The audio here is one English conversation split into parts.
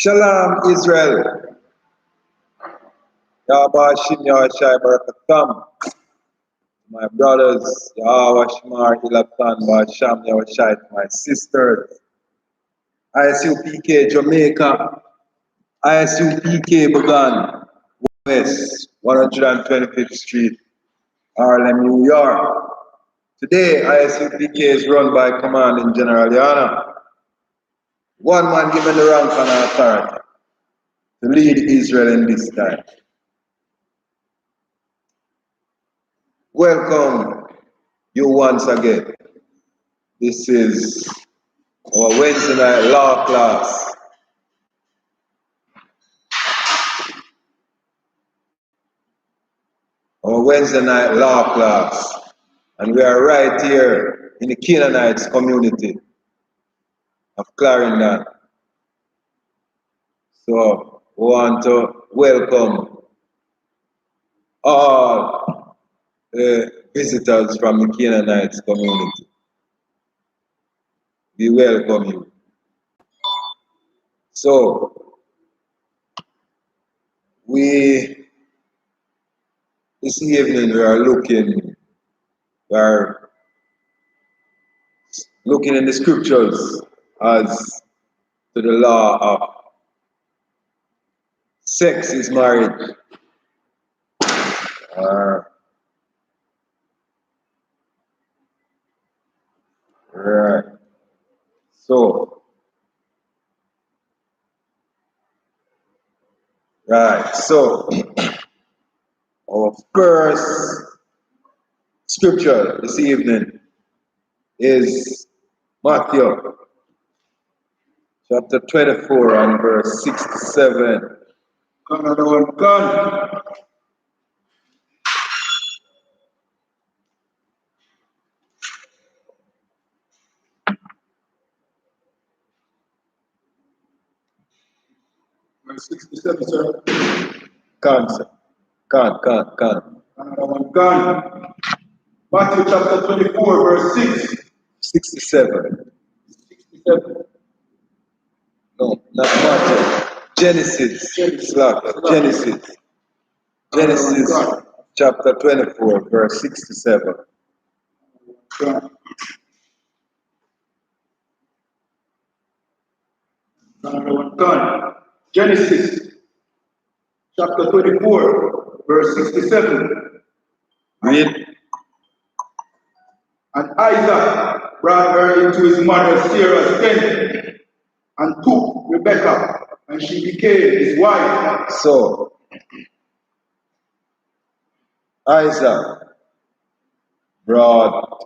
Shalom, Israel. Yahweh Shai Barakatam. My brothers, Yahweh Shemar Ilatan Basham Yahweh, my sisters. I.S.U.P.K. Jamaica. I.S.U.P.K. Began West 125th Street, Harlem, New York. Today, I.S.U.P.K. is run by Commanding General Yana. One man given the rank and authority to lead Israel in this time. Welcome you once again. This is our Wednesday night law class. Our Wednesday night law class. And we are right here in the Canaanites community of Clarendon. So we want to welcome all the visitors from the Canaanites community. We welcome you. So this evening we are looking in the scriptures as to the law of sex is marriage. Right. So our first scripture this evening is Matthew chapter 24 and verse 67. Another one gone. Verse 67, sir. Can't, sir. Can't. Another one gone. Matthew chapter 24, verse 67. No, not Matthew. Genesis chapter 24, verse 67. Done. Genesis chapter 24, verse 67. Read. And Isaac brought her into his mother Sarah's tent and took Rebekah, and she became his wife. So, Isaac brought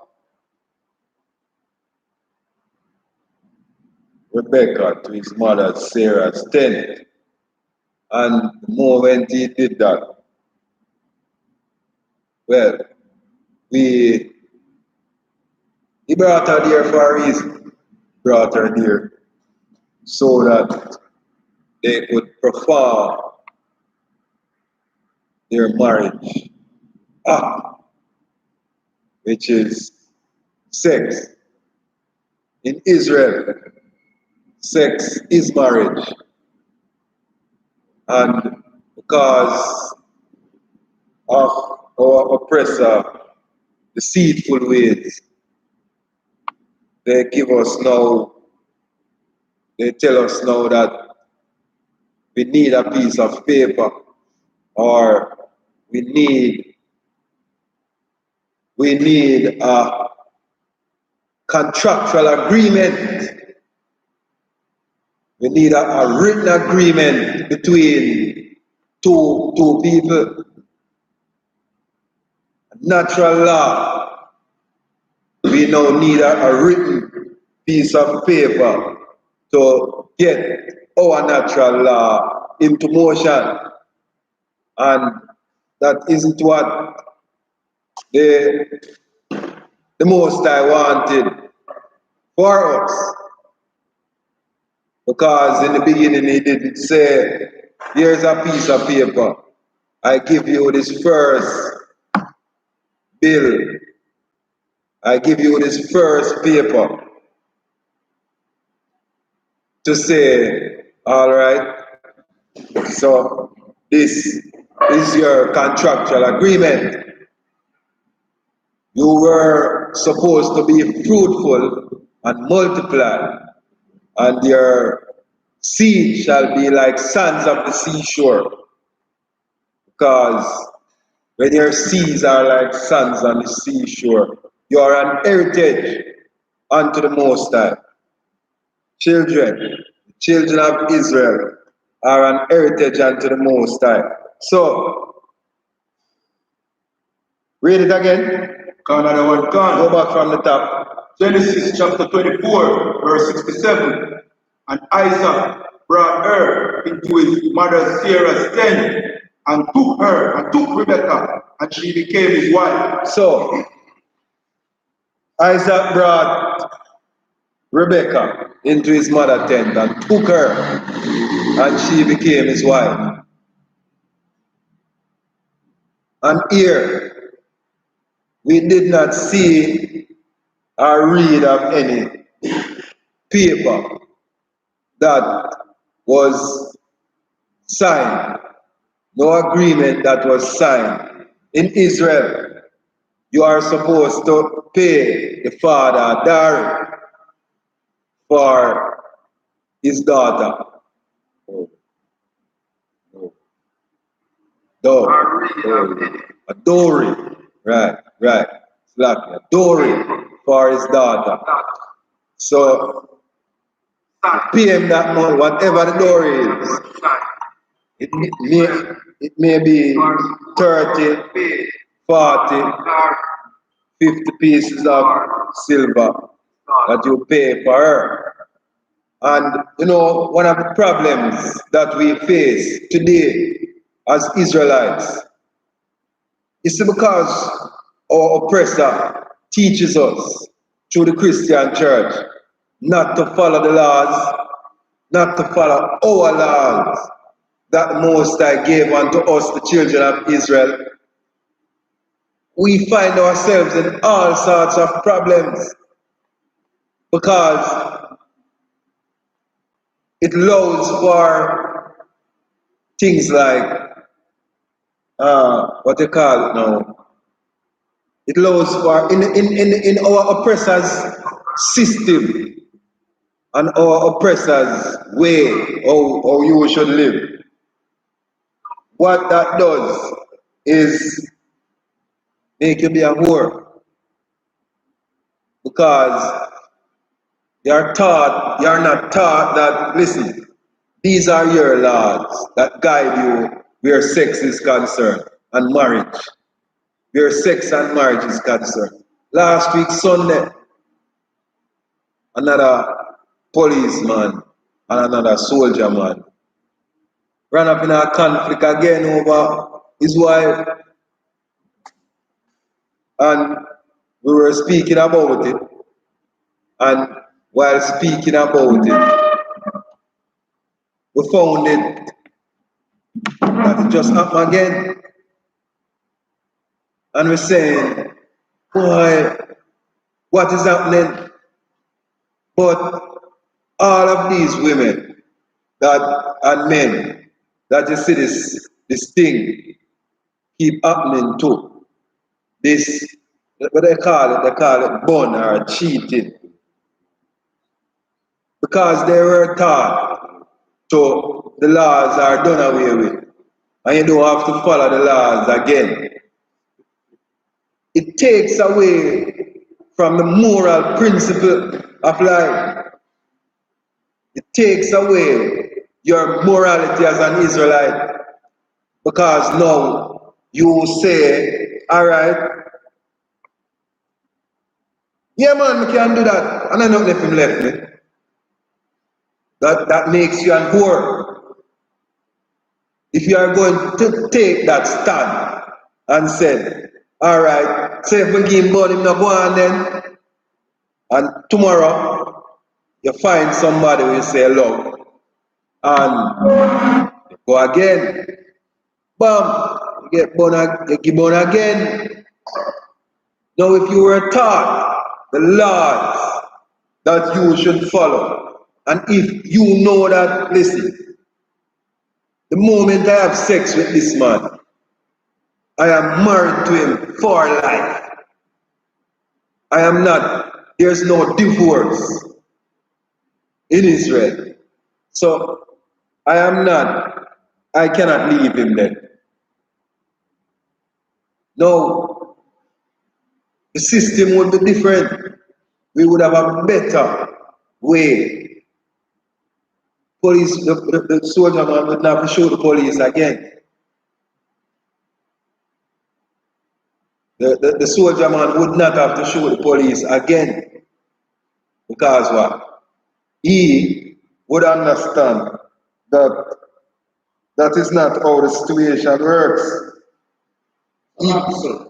Rebekah to his mother Sarah's tent. And the moment he did that, well, he brought her there for a reason. Brought her there so that they could perform their marriage act, which is sex. In Israel, sex is marriage. And because of our oppressor, deceitful ways, they tell us now that we need a piece of paper, or we need a contractual agreement. We need a written agreement between two people. Natural law, we now need a written piece of paper to get our natural law into motion. And that isn't what the Most High wanted for us. Because in the beginning he didn't say, here's a piece of paper. I give you this first bill. I give you this first paper to say All right. So this is your contractual agreement. You were supposed to be fruitful and multiply, and your seed shall be like sands of the seashore. Because when your seeds are like sands on the seashore, you are an heritage unto the Most High. Children of Israel are an heritage unto the Most High. So, read it again. Another one, Go back from the top. Genesis chapter 24, verse 67. And Isaac brought her into his mother Sarah's tent and took Rebekah, and she became his wife. So, Isaac brought Rebekah into his mother tent and took her, and she became his wife. And here, we did not see or read of any paper that was signed, no agreement that was signed. In Israel, you are supposed to pay the father dowry for his daughter. A dowry, right. Exactly, a dowry for his daughter. So, pay him that money, whatever the dowry is. It may be 30, 40, 50 pieces of silver that you pay for her. And you know, one of the problems that we face today as Israelites is because our oppressor teaches us through the Christian church not to follow the laws, not to follow our laws that the Most High gave unto us, the children of Israel. We find ourselves in all sorts of problems because it allows for things like what they call it now. It allows for in our oppressors' system and our oppressors' way how you should live. What that does is make you be a whore because you're not taught that, listen, these are your laws that guide you where sex is concerned and marriage. Where sex and marriage is concerned. Last week, Sunday, another policeman and another soldier man ran up in a conflict again over his wife. And we were speaking about it. And while speaking about it, we found it that it just happened again. And we're saying, boy, what is happening? But all of these women that and men that you see this thing keep happening to, this what they call it bun or cheating. Because they were taught to the laws are done away with. And you don't have to follow the laws again. It takes away from the moral principle of life. It takes away your morality as an Israelite. Because now you say, all right, yeah man, we can do that. And I don't let him left me. That makes you an whore. If you are going to take that stand and say, all right, say if we give him money, him not go on then. And tomorrow, you find somebody who you say love. And you go again. Bam, you get born again. Now if you were taught the laws that you should follow, and if you know that, listen, The moment I have sex with this man, I am married to him for life. I am not, there's no divorce in Israel. So I am not, I cannot leave him then. No, the system would be different. We would have a better way. Police, the soldier man would not have to show the police again. The soldier man would not have to show the police again. Because what? He would understand that that is not how the situation works. Officer,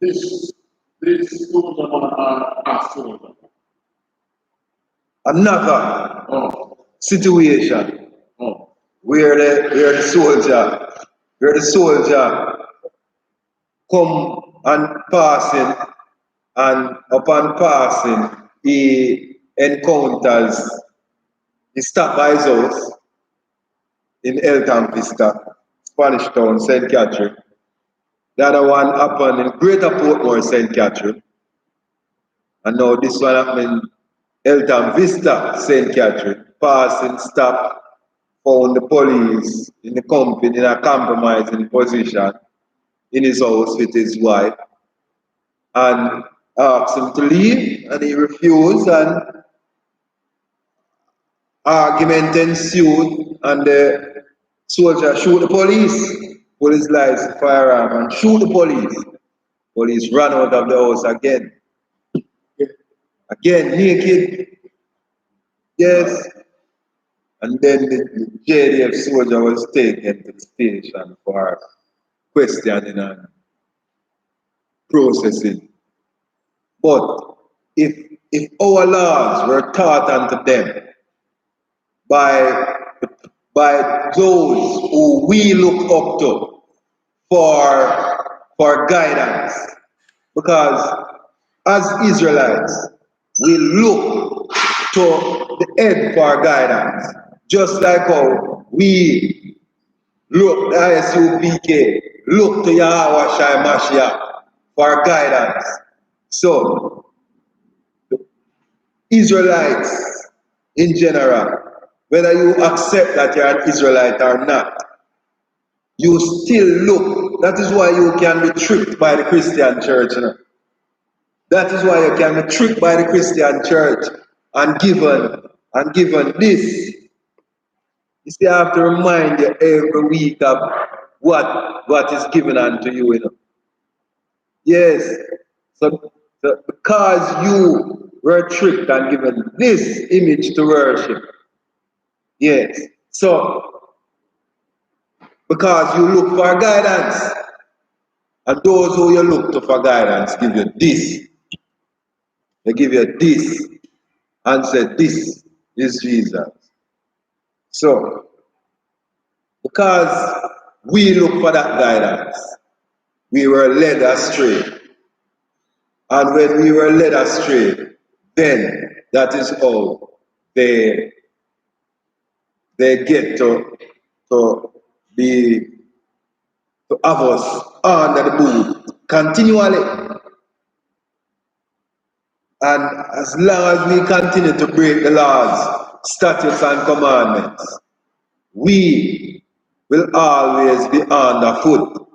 this soldier man and soldier. Another Oh, situation oh, where the soldier come and passing, and upon passing he encounters, he stopped by his house in Eltham Vista, Spanish Town, St. Catherine. The other one happened in Greater Portmore, St. Catherine. And now this one happened in Eltham Vista, St. Catherine. Passing, stop, found the police in the company in a compromising position in his house with his wife, and asked him to leave, and he refused, and argument ensued, and the soldier shoot the police, pull his license firearm and shoot the police. Police ran out of the house again. Again, naked. Yes. And then the JDF soldier was taken to the station for questioning and processing. But if our laws were taught unto them by those who we look up to for guidance, because as Israelites we look to the head for guidance, just like how we look, the I.S.U.P.K, look to Yahweh Shai Mashiach for guidance. So Israelites in general, whether you accept that you're an Israelite or not, you still look. That is why you can be tricked by the Christian church. You know? That is why you can be tricked by the Christian church and given this. You see, I have to remind you every week of what is given unto you. You know? Yes. So because you were tricked and given this image to worship. Yes. So because you look for guidance, and those who you look to for guidance give you this. They give you this and say this is Jesus. So because we look for that guidance, we were led astray. And when we were led astray, then that is how they get to be to have us under the boot continually. And as long as we continue to break the laws, statutes, and commandments, we will always be underfoot,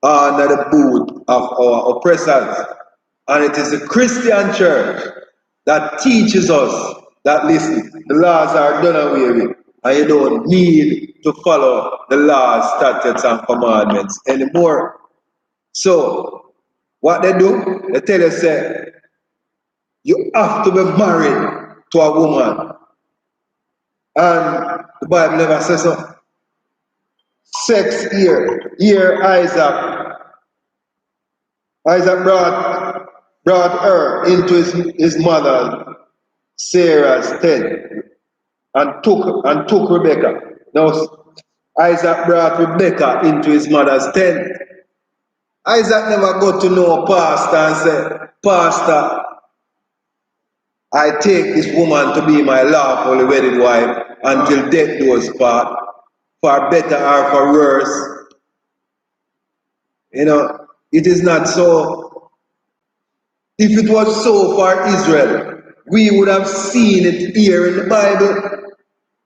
under the boot of our oppressors. And it is the Christian church that teaches us that, listen, the laws are done away with, and you don't need to follow the laws, statutes, and commandments anymore. So, what they do, they tell you, say, you have to be married to a woman. And the Bible never says so. Sex here Isaac brought her into his mother Sarah's tent and took Rebecca. Now Isaac brought Rebecca into his mother's tent. Isaac never got to know a pastor and said, Pastor, I take this woman to be my lawfully wedded wife until death do us part. for better or for worse. You know, it is not so. If it was so for Israel, we would have seen it here in the Bible,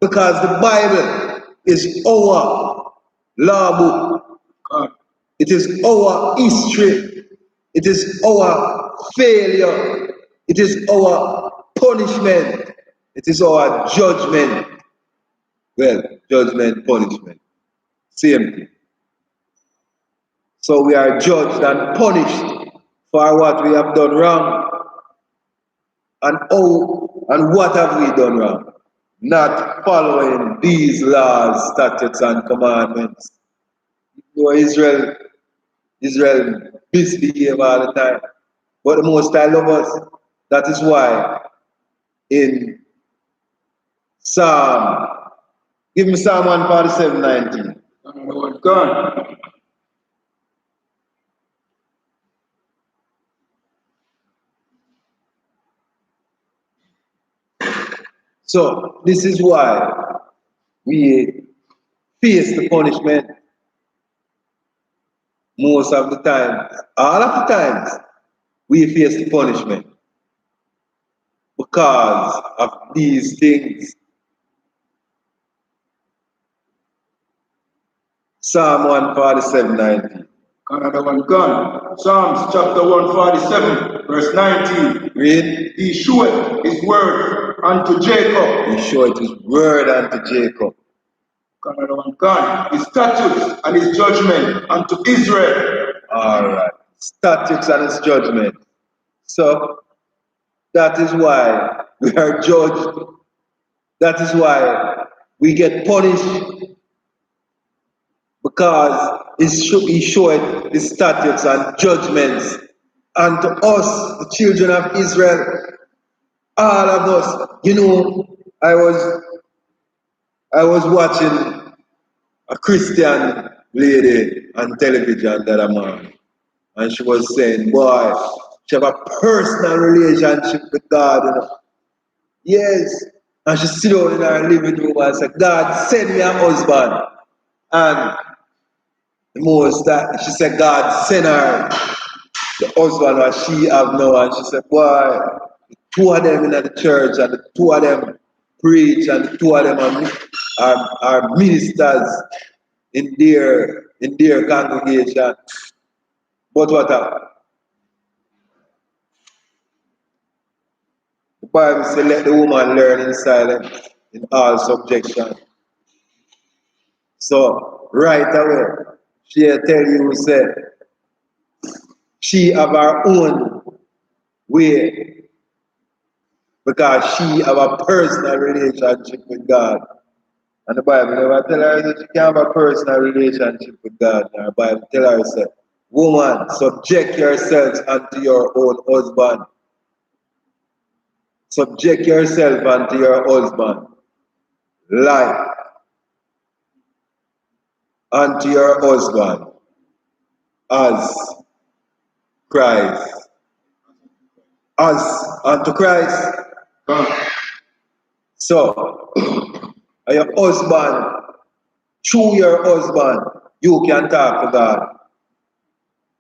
because the Bible is our law book. It is our history. It is our failure. It is our punishment. It is our judgment. Well, judgment, punishment, same thing. So we are judged and punished for what we have done wrong. And how and what have we done wrong? Not following these laws, statutes, and commandments. You know, Israel misbehave all the time. But the Most High love us. That is why in Psalm, give me Psalm 147:19. Gone. So this is why we face the punishment most of the time. All of the times we face the punishment because of these things. Psalm 147:19. Another one gone. Psalms chapter 147, verse 19. Read. He showeth his word unto Jacob. He showeth his word unto Jacob. Another one gone. His statutes and his judgment unto Israel. Alright. Statutes and his judgment. So that is why we are judged. That is why we get punished. Because he showed his statutes and judgments unto us, the children of Israel, all of us. You know, I was watching a Christian lady on television that I'm on, and she was saying, boy, she have a personal relationship with God, you know. Yes. And she sit down in her living room and said, God, send me a husband. And the most that she said, God send her the husband that she have now, and she said, boy, the two of them in the church, and the two of them preach, and the two of them are ministers in their congregation. But what happened? The Bible says, let the woman learn in silence, in all subjection. So right away, she tell you, say, she have her own way, because she have a personal relationship with God. And the Bible never tell her that she can't have a personal relationship with God. And the Bible tell her, say, woman, subject yourselves unto your own husband. Subject yourself unto your husband. Like unto your husband as Christ. As unto Christ. So, your husband, through your husband, you can talk to God,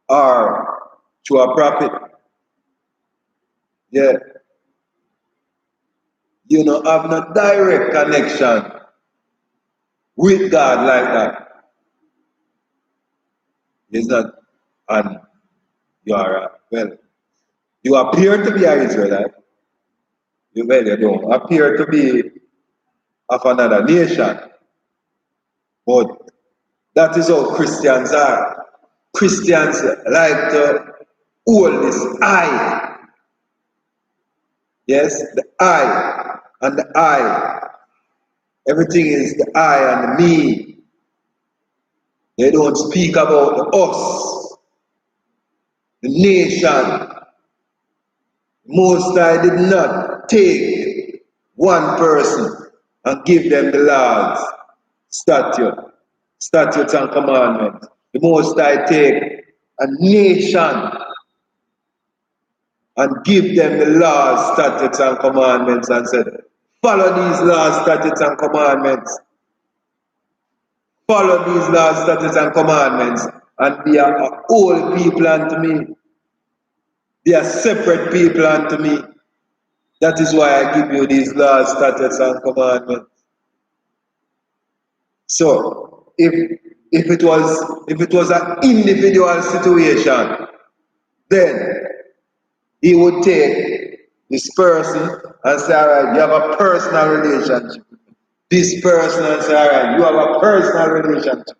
or to a prophet. Yeah. You know, have no direct connection with God like that. It's not, and you are, well, you appear to be an Israelite. You don't appear to be of another nation. But that is how Christians are. Christians like to hold this I. Yes, the I and the I. Everything is the I and the me. They don't speak about the us, the nation. Most High did not take one person and give them the laws, statutes and commandments. The Most High take a nation and give them the laws, statutes and commandments, and said, follow these laws, statutes and commandments. follow these laws, statutes, and commandments, and be a whole people unto me. They are separate people unto me. That is why I give you these laws, statutes, and commandments. So, if it was an individual situation, then he would take this person and say, all right, you have a personal relationship. This person and say, all right, you have a personal relationship.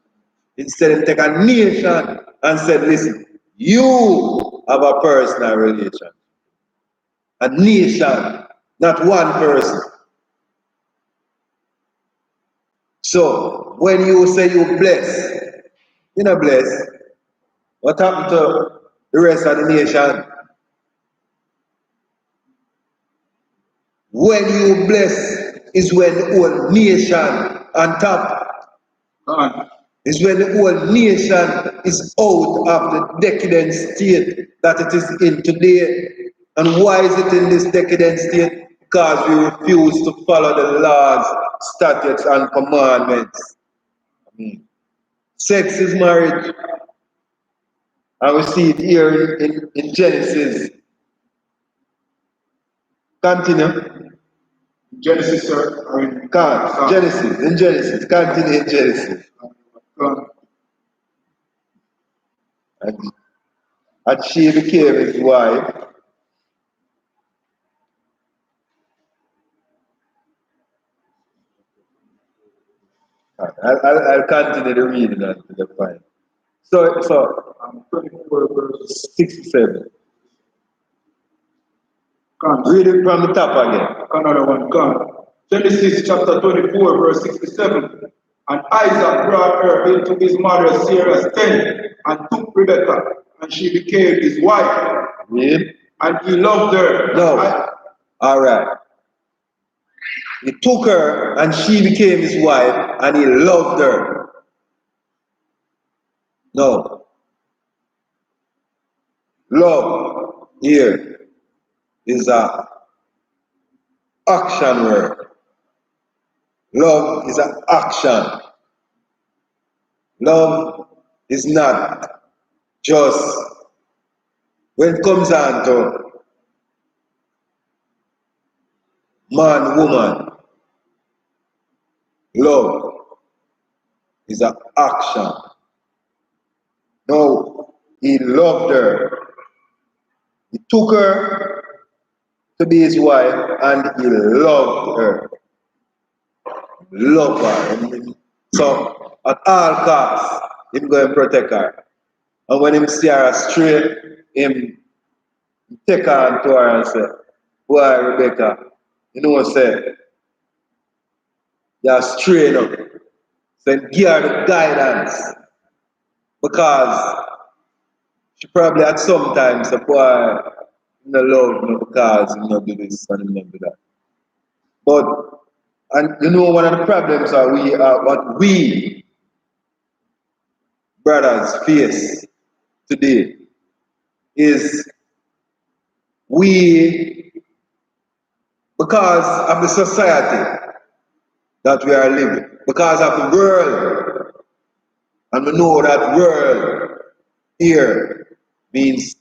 Instead of take a nation and said, listen, you have a personal relationship. A nation, not one person. So when you say you bless, you're not blessed. What happened to the rest of the nation? When you bless is when the whole nation on top. Is when the whole nation is out of the decadent state that it is in today. And why is it in this decadent state? Because we refuse to follow the laws, statutes, and commandments. Sex is marriage. And we see it here in Genesis. Continue. Genesis, sir. I mean, Genesis, in Genesis. Continue in Genesis. And she became his wife. I'll continue the reading until the point. So 24 verse 67. Can't. Read it from the top again. Another one, come. Genesis chapter 24, verse 67. And Isaac brought her into his mother Sarah's tent and took Rebekah, and she became his wife. Read. And he loved her. No. All right. He took her and she became his wife and he loved her. No. Love here is a action word. Love is an action. Love is not just when it comes down to man, woman. Love is an action. No, he loved her. He took her to be his wife and he loved her. Love her. So at all costs, him go and protect her. And when him see her astray, him take her to her and say, boy, Rebecca, you know what I say? You're astray now. So give her the guidance. Because she probably at some times say, boy, no love me because you know do this and you know do that. But and you know one of the problems are what we brothers face today is we, because of the society that we are living, because of the world, and we know that world here means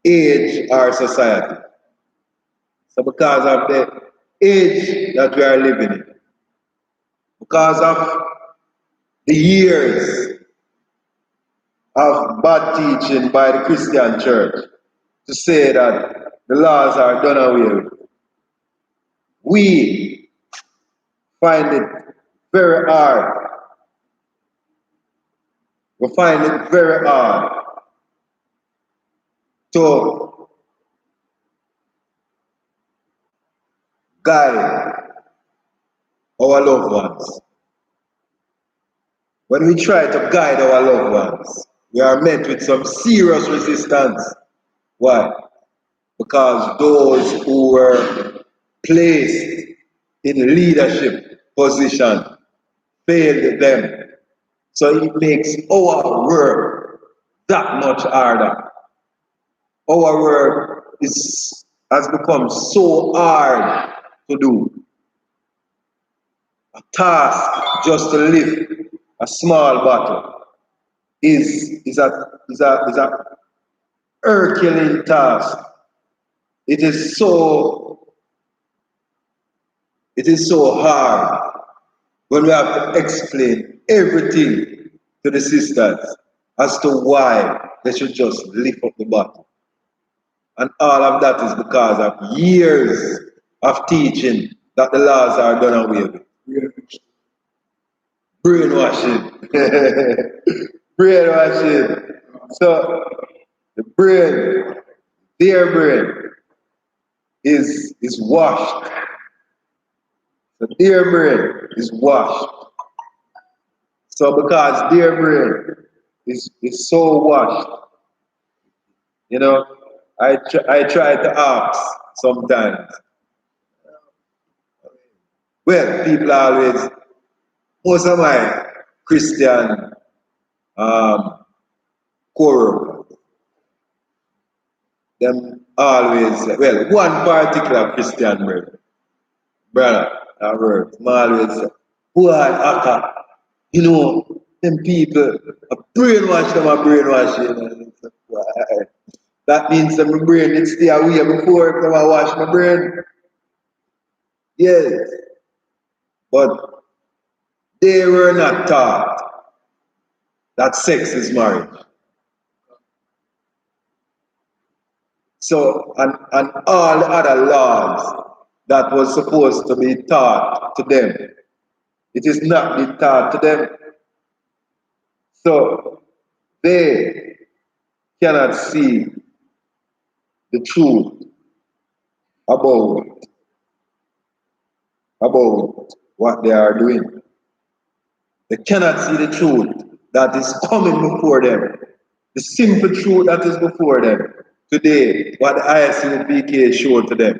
age or society. So because of the age that we are living in, because of the years of bad teaching by the Christian church to say that the laws are done away with, we find it very hard. We find it very hard to guide our loved ones. When we try to guide our loved ones, we are met with some serious resistance. Why? Because those who were placed in leadership position failed them. So it makes our work that much harder. Our work has become so hard to do. A task just to live a small bottle is a Herculean task. It is so hard when we have to explain everything to the sisters as to why they should just lift up the bottle. And all of that is because of years of teaching that the laws are done away with. Brainwashing. Brainwashing. So the brain, their brain, is washed. So their brain is washed. So because their brain is so washed, you know, I try to ask sometimes. Well, people always, most of my Christian core, them always, well, one particular Christian brother, that word, always say, boy, Aka, you know, them people, I brainwash them, I brainwash you. Why? That means that my brain did stay away before I wash my brain. Yes, but they were not taught that sex is marriage. So, and all the other laws that was supposed to be taught to them, it is not being taught to them. So, they cannot see the truth about, about what they are doing. They cannot see the truth that is coming before them. The simple truth that is before them. Today, what the I.S.U.P.K showed to them.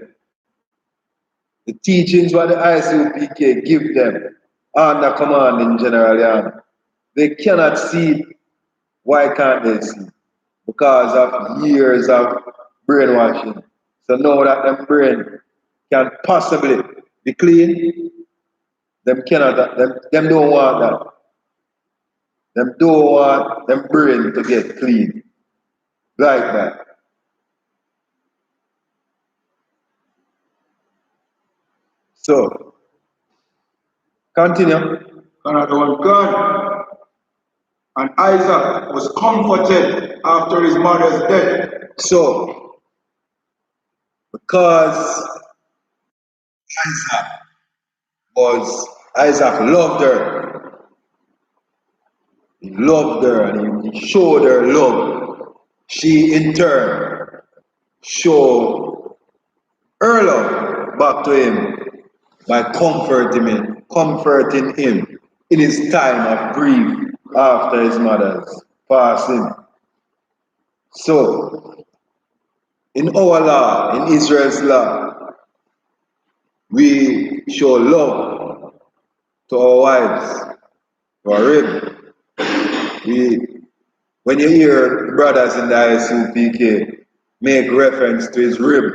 The teachings what the I.S.U.P.K give them under command in General Yan. They cannot see. Why can't they see? Because of years of brainwashing. So now that them brain can possibly be clean, them cannot, them don't want that. Them don't want them brain to get clean like that. So, continue. Another one, God. And Isaac was comforted after his mother's death. So, because Isaac Isaac loved her. He loved her and he showed her love. She in turn showed her love back to him by comforting him in his time of grief after his mother's passing. So, in our law, in Israel's law, we show love to our wives, to our rib. When you hear brothers in the I.S.U.P.K make reference to his rib,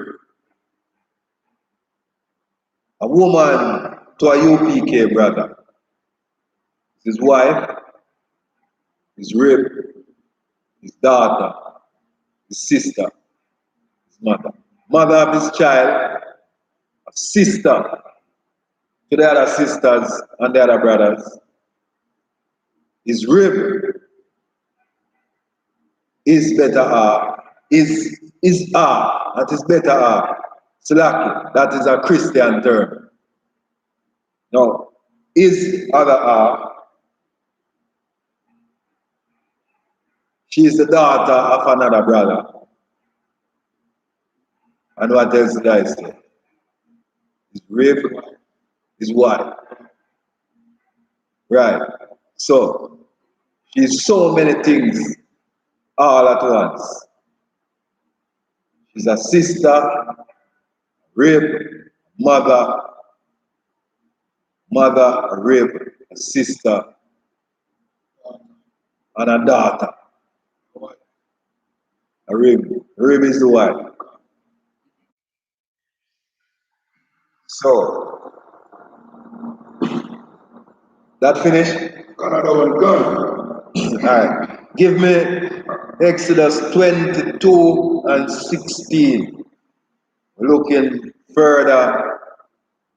a woman to a UPK brother, his wife, his rib, his daughter, his sister, his mother. Mother of his child, a sister to the other sisters and the other brothers. His rib is better half, is half, that is better half. Slaki, that is a Christian term. Now, his other half, she is the daughter of another brother. And what else did I say? His rib, his wife. Right. So, she's so many things all at once. She's a sister, rib, mother, a rib, a sister, and a daughter. A rib. Rib is the wife. So, that finished? Canada one gun. Alright. Give me Exodus 22 and 16. Looking further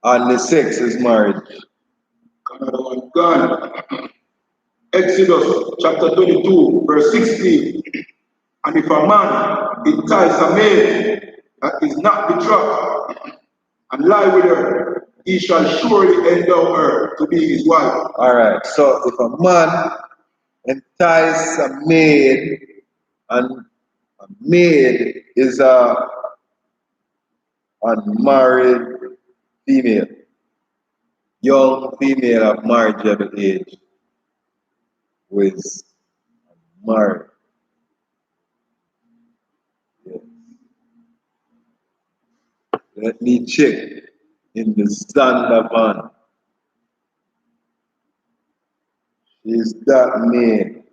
on the sex is marriage. Canada one gun. Exodus chapter 22, verse 16. And if a man entice a maid that is not betrothed and lie with her, he shall surely endow her to be his wife. Alright, so if a man entice a maid, and a maid is a unmarried female, young female of marriageable age, who is married. Yes. Let me check in the Zandavan. Is that maid?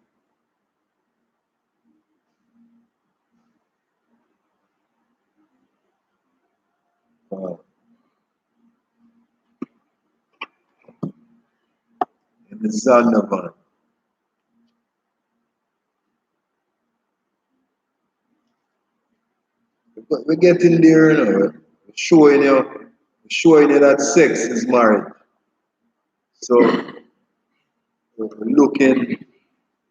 In the Zandavan. But we're getting there, you know. Showing you that sex is marriage. So we're looking,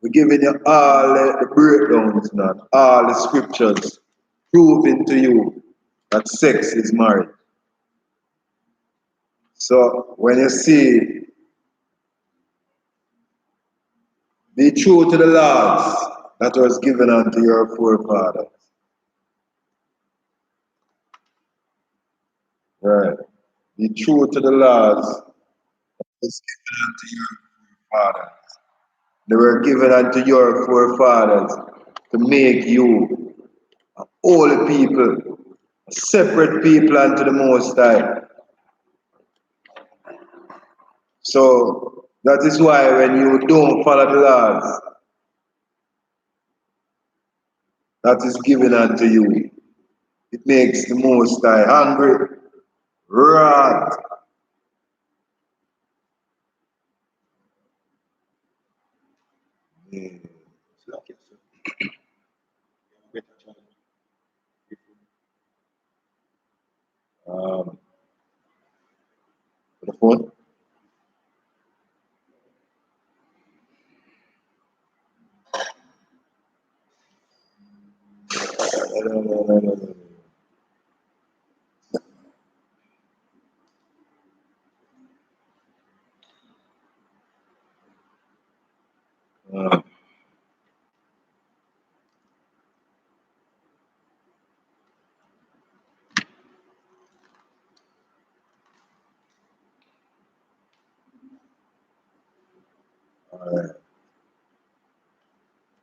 we're giving you all the breakdowns now, all the scriptures proving to you that sex is marriage. So when you see, be true to the laws that was given unto your forefathers. Right. Be true to the laws that was given unto your forefathers. They were given unto your forefathers to make you a holy people, a separate people unto the Most High. So that is why when you don't follow the laws that is given unto you, it makes the Most High hungry, wrath. Yeah. For the phone.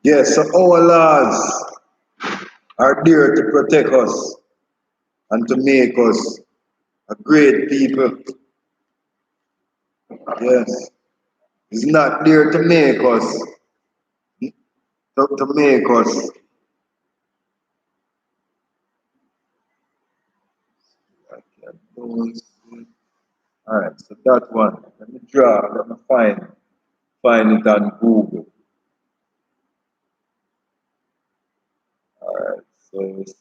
Yes, so our laws are there to protect us and to make us a great people. Yes. It's not there to make us, to make us. Alright, so that one. Let me find it on Google. Alright, so it's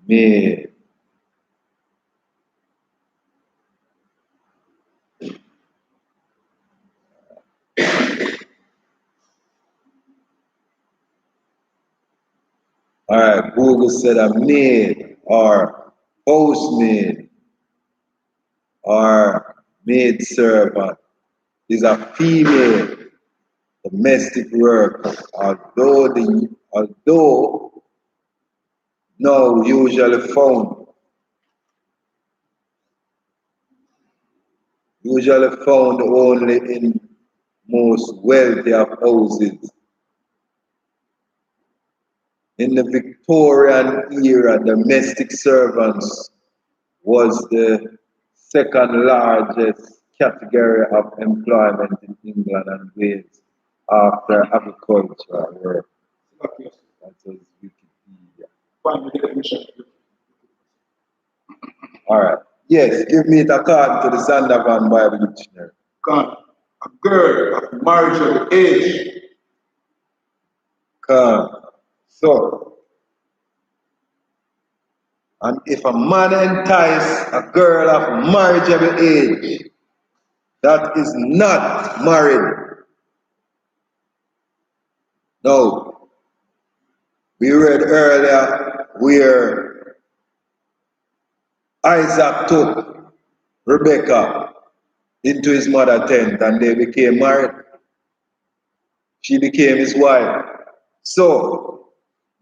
me. Alright, Google said a maid or housemaid or maid servant is a female domestic worker, although now usually found only in most wealthy of houses. In the Victorian era, domestic servants was the second largest category of employment in England and Wales after agricultural work. That was Wikipedia. All right. Yes, give me it according to the Zandavan Bible Dictionary. Gun. A marital age. So, and if a man entice a girl of marriageable age that is not married, no, we read earlier where Isaac took Rebecca into his mother's tent and they became married. She became his wife. So,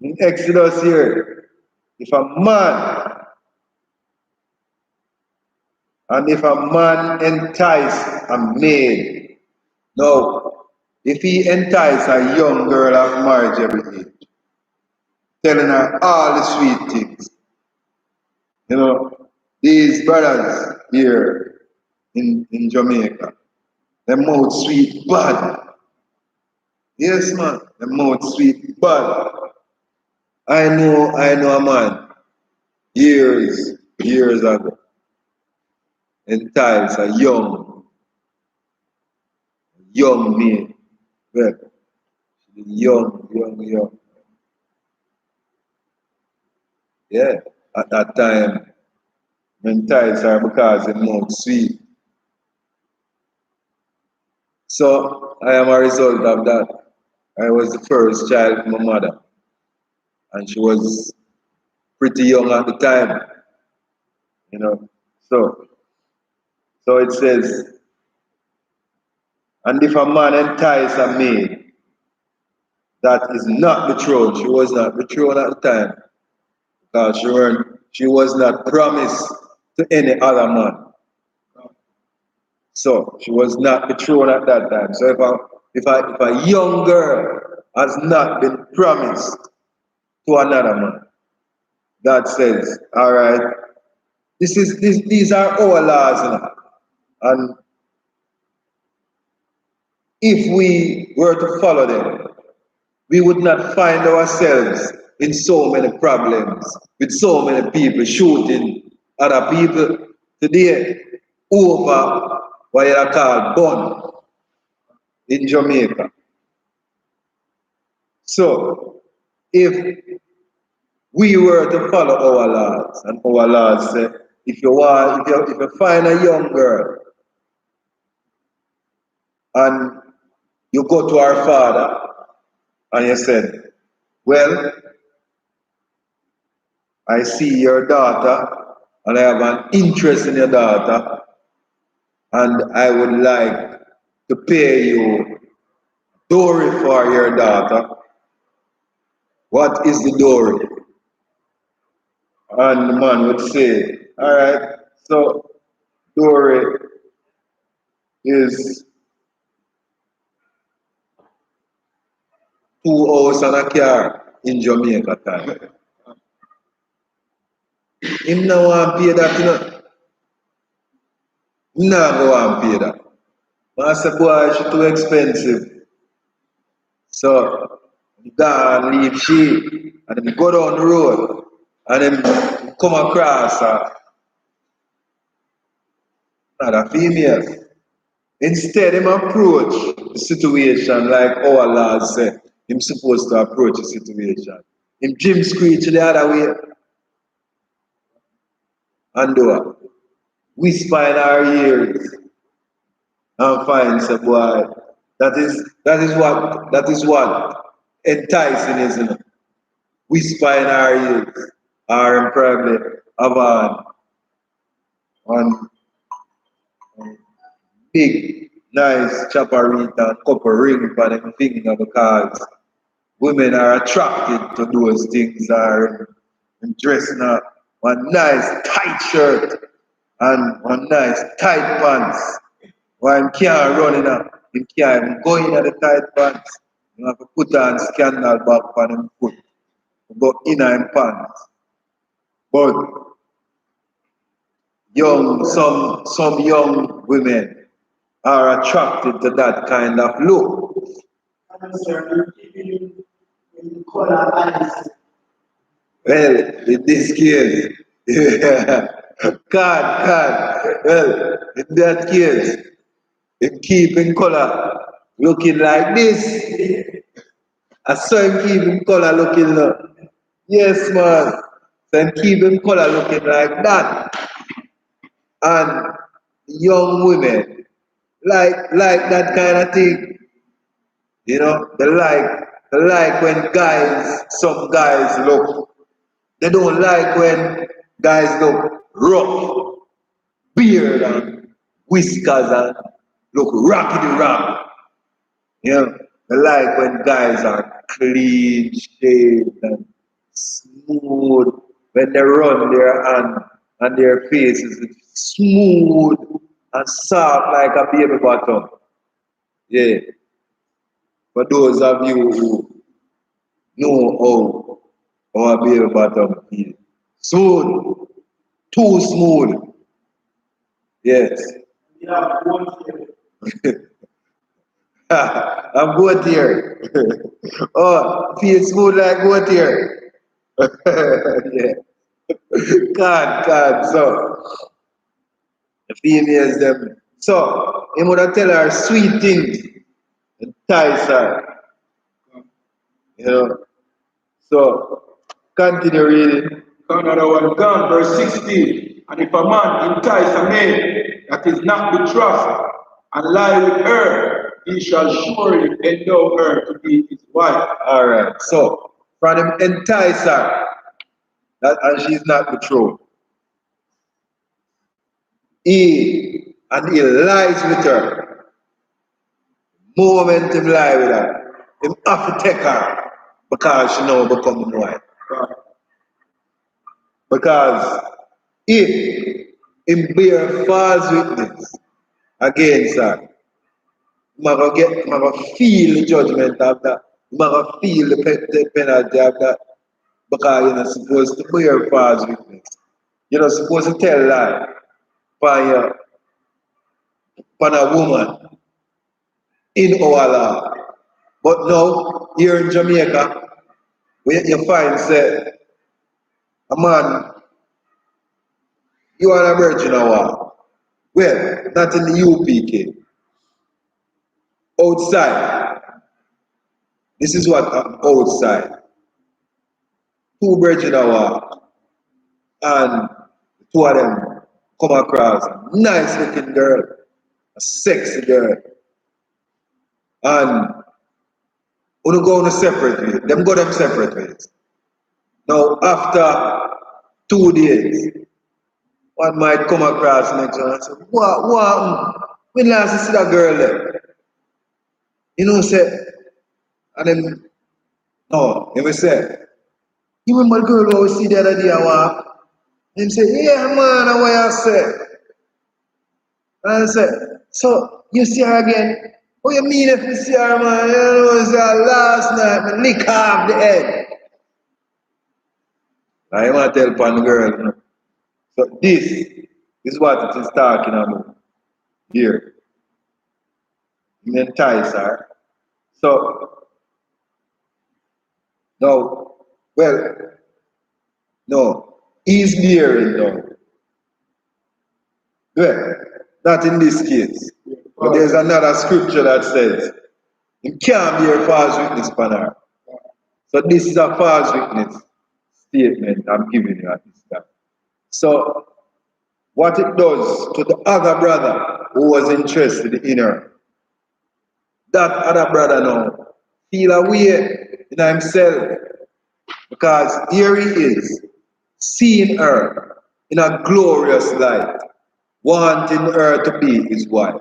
in Exodus here, if a man entice a maid, now, if he entice a young girl of marriageable age, telling her all the sweet things, these brothers here in Jamaica, their mouth sweet bad. Yes, man, their mouth sweet bad. I know a man years ago entice a young man. Well, young. Yeah, at that time, entice her because the mouth sweet. So I am a result of that. I was the first child of my mother, and she was pretty young at the time, So it says, and if a man entice a maid that is not betrothed, she was not betrothed at the time, because she was not promised to any other man. So she was not betrothed at that time. So if a young girl has not been promised to another man, God says, all right, these are our laws, and if we were to follow them, we would not find ourselves in so many problems with so many people shooting other people today over what you call bun in Jamaica. So, if we were to follow our laws, and our laws say, if you find a young girl and you go to our father and you said, well, I see your daughter and I have an interest in your daughter and I would like to pay you dowry for your daughter. What is the dowry? And the man would say, all right, so dowry is 2 hours and a car in Jamaica time. Him no want pay that, Him not go want pay that. I say, boy, she too expensive. So, he go and leave she, and him go down the road, and him come across another female. Instead, him approach the situation like our laws say him supposed to approach the situation. Him Jim screech the other way, and do it. Whisper in our ears, and find say, boy, that is what enticing is, Whisper in our ears, or probably have on big, nice chaparita and couple ring for them finger because women are attracted to those things, are dressing up one nice tight shirt and one nice tight pants. While can't run in up, he can't even go in at the tight pants. You have to put on scandal back on him foot. Go in him pants. But some young women are attracted to that kind of look. Well, in this case, God, well, in that case, it keep in color looking like this. I saw him keep him color looking like. Yes, man. So him keep him color looking like that. And young women like that kind of thing. You know, they like when some guys look. They don't like when guys look rough, beard and whiskers and look rackety rap. You know, they like when guys are clean shaved and smooth. When they run their hand and their faces, it's smooth and soft like a baby bottom. Yeah. For those of you who know how a baby bottom feels. Smooth. Too smooth. Yes. Yeah, one here. I'm goat here. Oh, feel smooth like goat here. Yeah. God. So, the females them. So, he would tell her sweet things, entice her. You know. So, continue reading. Another one gone, verse 16. And if a man entice a maid that is not betrothed and lie with her, he shall surely endow her to be his wife. Alright. So, from him entice her, and she's not betrothed. He lies with her. Moment him lie with her, him have to take her because she now become his wife. Because if him bear false witness against her, him have to feel the judgment of that. Him have to feel the penalty of that. Because you're not supposed to bear false witness. You're not supposed to tell lie upon a woman in our law. But now, here in Jamaica, you find say a man, you are a virgin or what? Well, not in the UPK. Outside. This is what outside. Two virgin or what? And two of them come across a nice looking girl, a sexy girl. And we go on a separate way. Them go them separate ways. Now after 2 days, one might come across next one and say, what? When last you see that girl there? You know, say, and then, no, he will say, you remember the girl who we see the other day, what? And he say, yeah, man, and what I say? And I say, so, you see her again? What you mean if you see her, man? You know, it's last night, me lick off the head. I want to tell upon the girl, you know. So this is what it is talking about here. You entice her. So now, well, no, he's bearing now. Well, not in this case. But there's another scripture that says, you can't bear false witness upon her. So this is a false witness statement I'm giving you at this time. So what it does to the other brother who was interested in her, that other brother now feel a way in himself because here he is seeing her in a glorious light, wanting her to be his wife.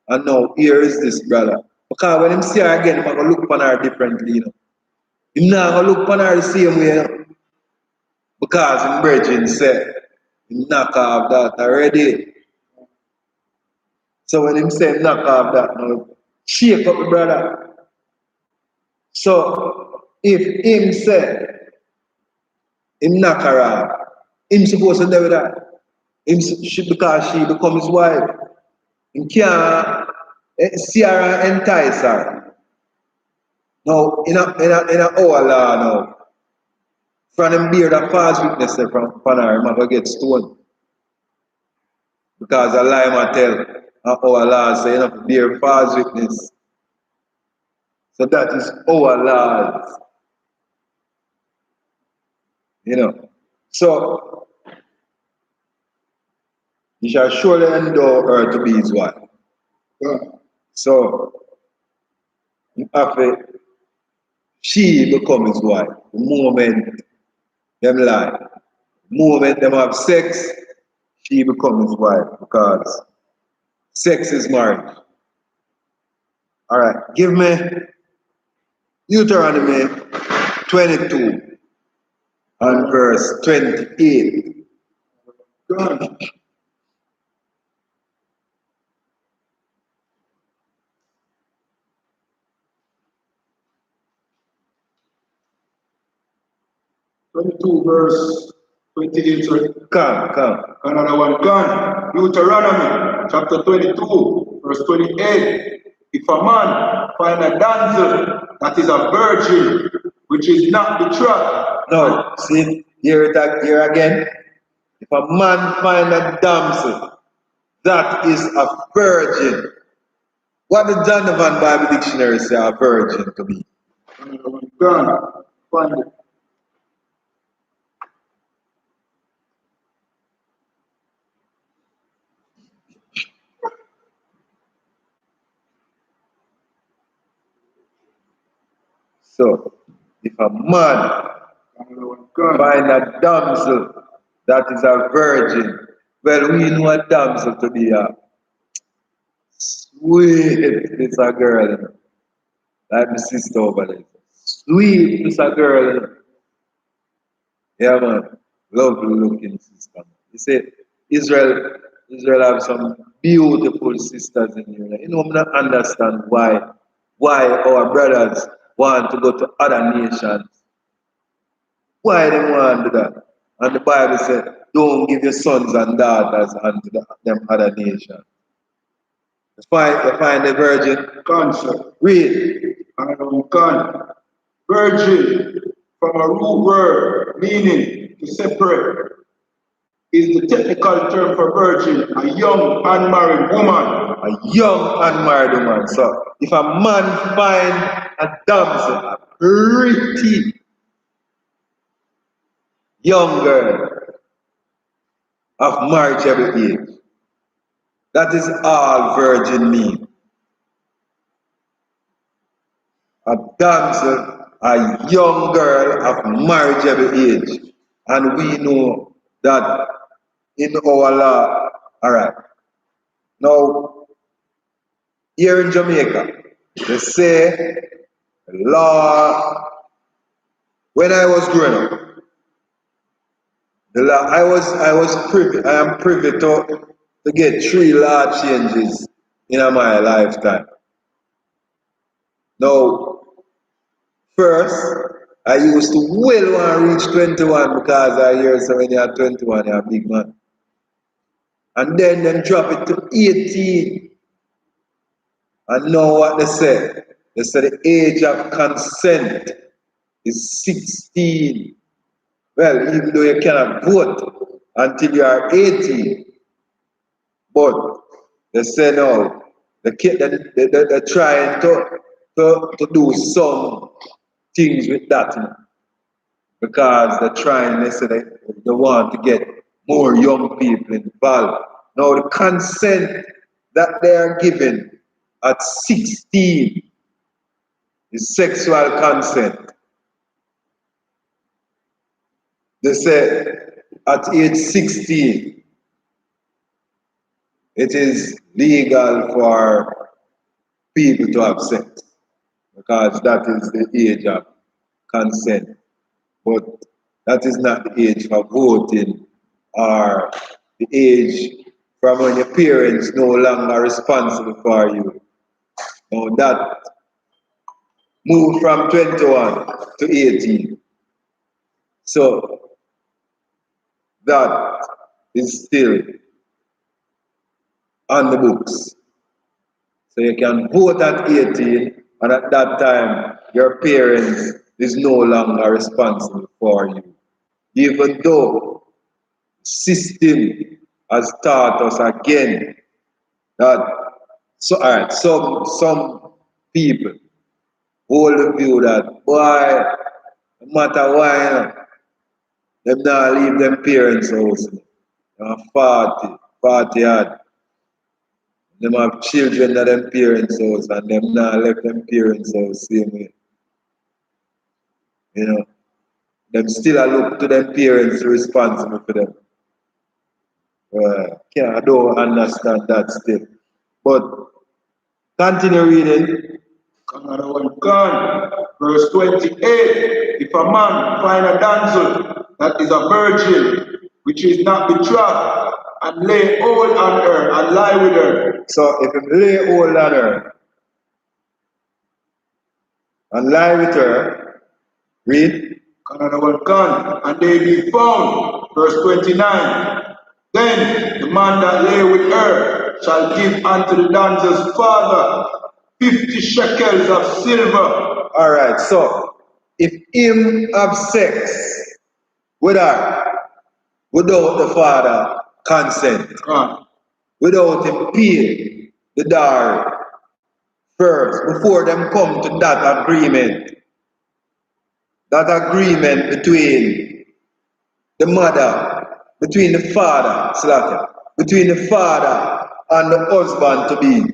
And now here is this brother. Because when him see her again, he's going to look upon her differently, you know. He's not going to look upon her the same way, you know. Because him brethren said, he knock off that already. So when him say knock off that, now shake up the brother. So if him say him knock her off, him supposed to do that. Because she become his wife. Him can't see her and entice her. Now in a our law now, from him bear that false witness from her, him have get stoned. Because a lie might tell our law say you have to bear false witness So that is our laws. You know. So he shall surely endow her to be his wife. Yeah. So after she become his wife, the moment them lie, the moment them have sex, she become his wife because sex is marriage. Alright, give me Deuteronomy 22 and verse 28. Done. Twenty-two verse 28. Come. Another one gone. Deuteronomy chapter 22, verse 28. If a man find a damsel that is a virgin, which is not betrothed. Now, see, here again. If a man find a damsel that is a virgin, what the Donovan Bible Dictionary say a virgin to be? Another one gone. Find it. So, if a man Another one gone. find a damsel that is a virgin, well, we know a damsel to be a sweet little girl, you know, like my sister over there. Sweet little girl, you know. Yeah, man. Lovely looking sister. You see, Israel have some beautiful sisters in here. You know, I don't understand why our brothers want to go to other nations. Why they want to do that? And the Bible said, don't give your sons and daughters unto them other nations. You find the virgin. Gone, sir. Read. Another one gone. Virgin, from a root word meaning to separate, is the technical term for virgin, a young unmarried woman. A young unmarried woman. So if a man find a damsel, a pretty young girl of marriageable age, that is all virgin mean. A damsel, a young girl of marriageable age. And we know that in our law, alright. Now, here in Jamaica, they say law, when I was growing up, the law, I am privy to get 3 law changes in my lifetime. Now, first, I used to well want to reach 21 because I hear so when you're 21, you're a big man. And then them drop it to 18. And now what they say? They say the age of consent is 16. Well, even though you cannot vote until you are 18, but they say no, they're trying to do some things with that, you know, because they're trying, they want to get more young people involved. Now, the consent that they are given at 16 is sexual consent. They say at age 16, it is legal for people to have sex because that is the age of consent. But that is not the age for voting or the age from when your parents no longer responsible for you. Now that moved from 21 to 18. So that is still on the books. So you can vote at 18, and at that time, your parents is no longer responsible for you. Even though system has taught us again that some people hold the view that, boy, no matter why, them not leave them parents' house. 40 odd. Them have children at them parents' house and them not left them parents' house same way. You know, them still a look to them parents responsible for them. I don't understand that still. But continue reading. Another one gone. Verse 28. If a man find a damsel that is a virgin, which is not betrothed, and lay hold on her and lie with her. So if you lay hold on her and lie with her, read. Another one gone. And they be found. Verse 29. Then the man that lay with her shall give unto the damsel's father 50 shekels of silver. Alright, so if him have sex with her without the father consent, without him pay the dowry first, before them come to that agreement between the mother, between the father, between the father and the husband to be.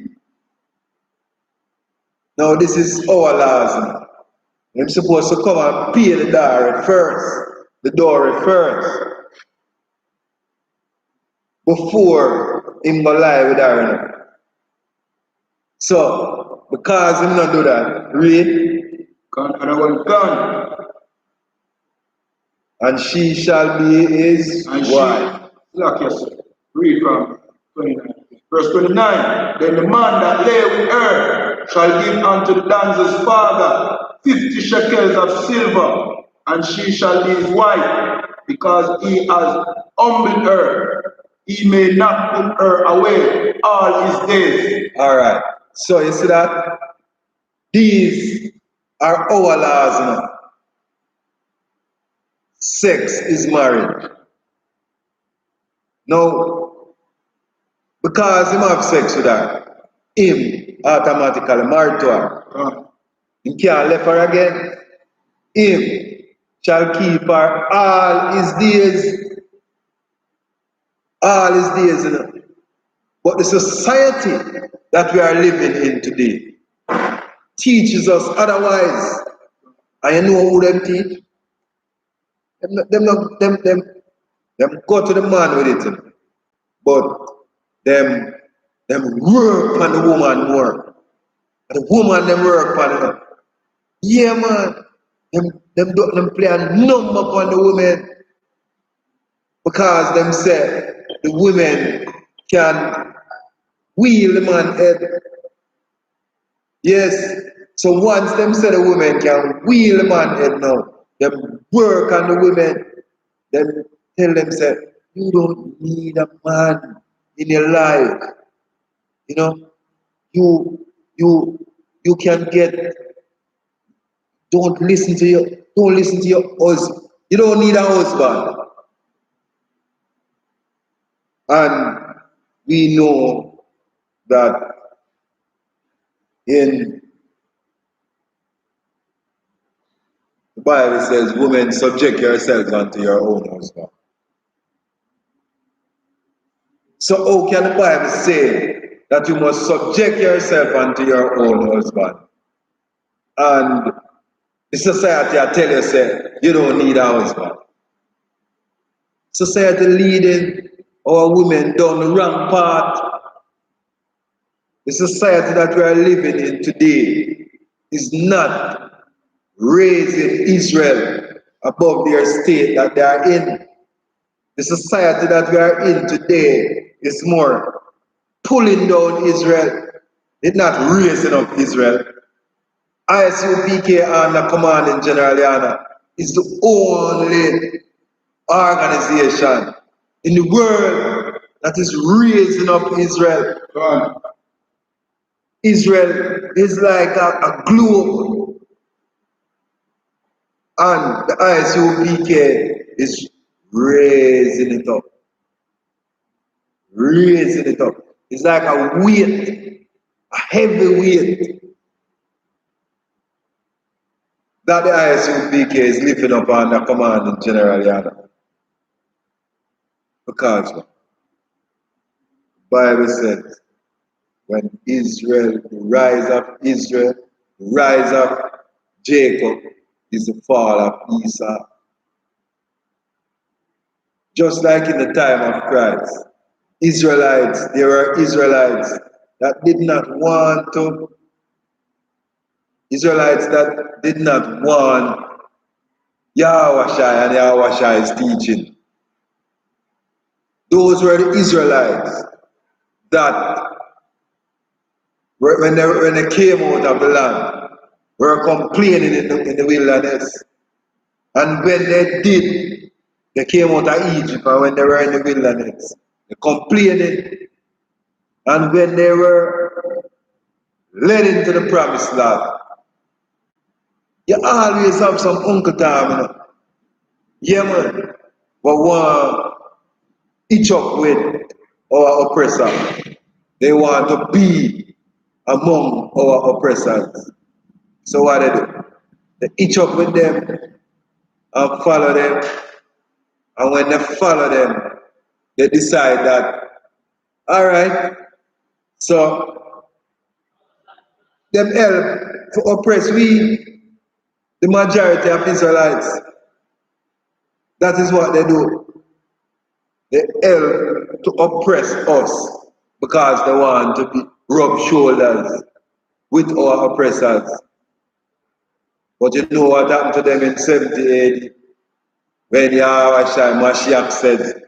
Now this is our laws now. I'm supposed to come and pay the dowry first, before him go lie with her. Now. So, because him not do that, read. Another one gone. And she shall be his wife. Read from 29. Verse 29. Then the man that lay with her shall give unto the damsel's father 50 shekels of silver, and she shall be his wife, because he has humbled her. He may not put her away all his days. Alright. So you see that? These are our laws now. Sex is marriage. Now, because him have sex with her, him automatically married to her. He can't left her again. Him shall keep her all his days. All his days, you know. But the society that we are living in today teaches us otherwise. And you know who them teach? Them go to the man with it. But them work on the woman more. And the woman them work on her. Yeah man. Them play a number on the women. Because them say the women can wheel the man head. Yes. So once them say the women can wheel the man head now, them work on the women, them tell them say, you don't need a man in your life. You know, you can get, don't listen to your husband. You don't need a husband. And we know that in the Bible says, women, subject yourselves unto your own husband. So how can the Bible say that you must subject yourself unto your own husband? And the society I tell you, say, you don't need a husband. Society leading our women down the wrong path. The society that we are living in today is not raising Israel above their state that they are in. The society that we are in today is more pulling down Israel. It's not raising up Israel. I.S.U.P.K and the Commanding General YAHANNA is the only organization in the world that is raising up Israel. Israel is like a globe, and the I.S.U.P.K is raising it up. Raising it up. It's like a weight, a heavy weight. that the I.S.U.P.K is lifting up on the command in General Yana. Because the Bible says, when Israel, the rise of Jacob is the fall of Esau. Just like in the time of Christ, there were Israelites that did not want Yahushua and Yahushua's teaching. Those were the Israelites that, when they came out of the land, were complaining in the wilderness. And when they came out of Egypt, and when they were in the wilderness, they complaining. And when they were led into the promised land, you always have some Uncle Tom, you know. Yeah, man. But want each up with our oppressor. They want to be among our oppressors. So what they do? They each up with them and follow them. And when they follow them, they decide that, all right, so them help to oppress we, the majority of Israelites. That is what they do. They help to oppress us because they want to be rub shoulders with our oppressors. But you know what happened to them in 70 AD when Yahushua Mashiach said,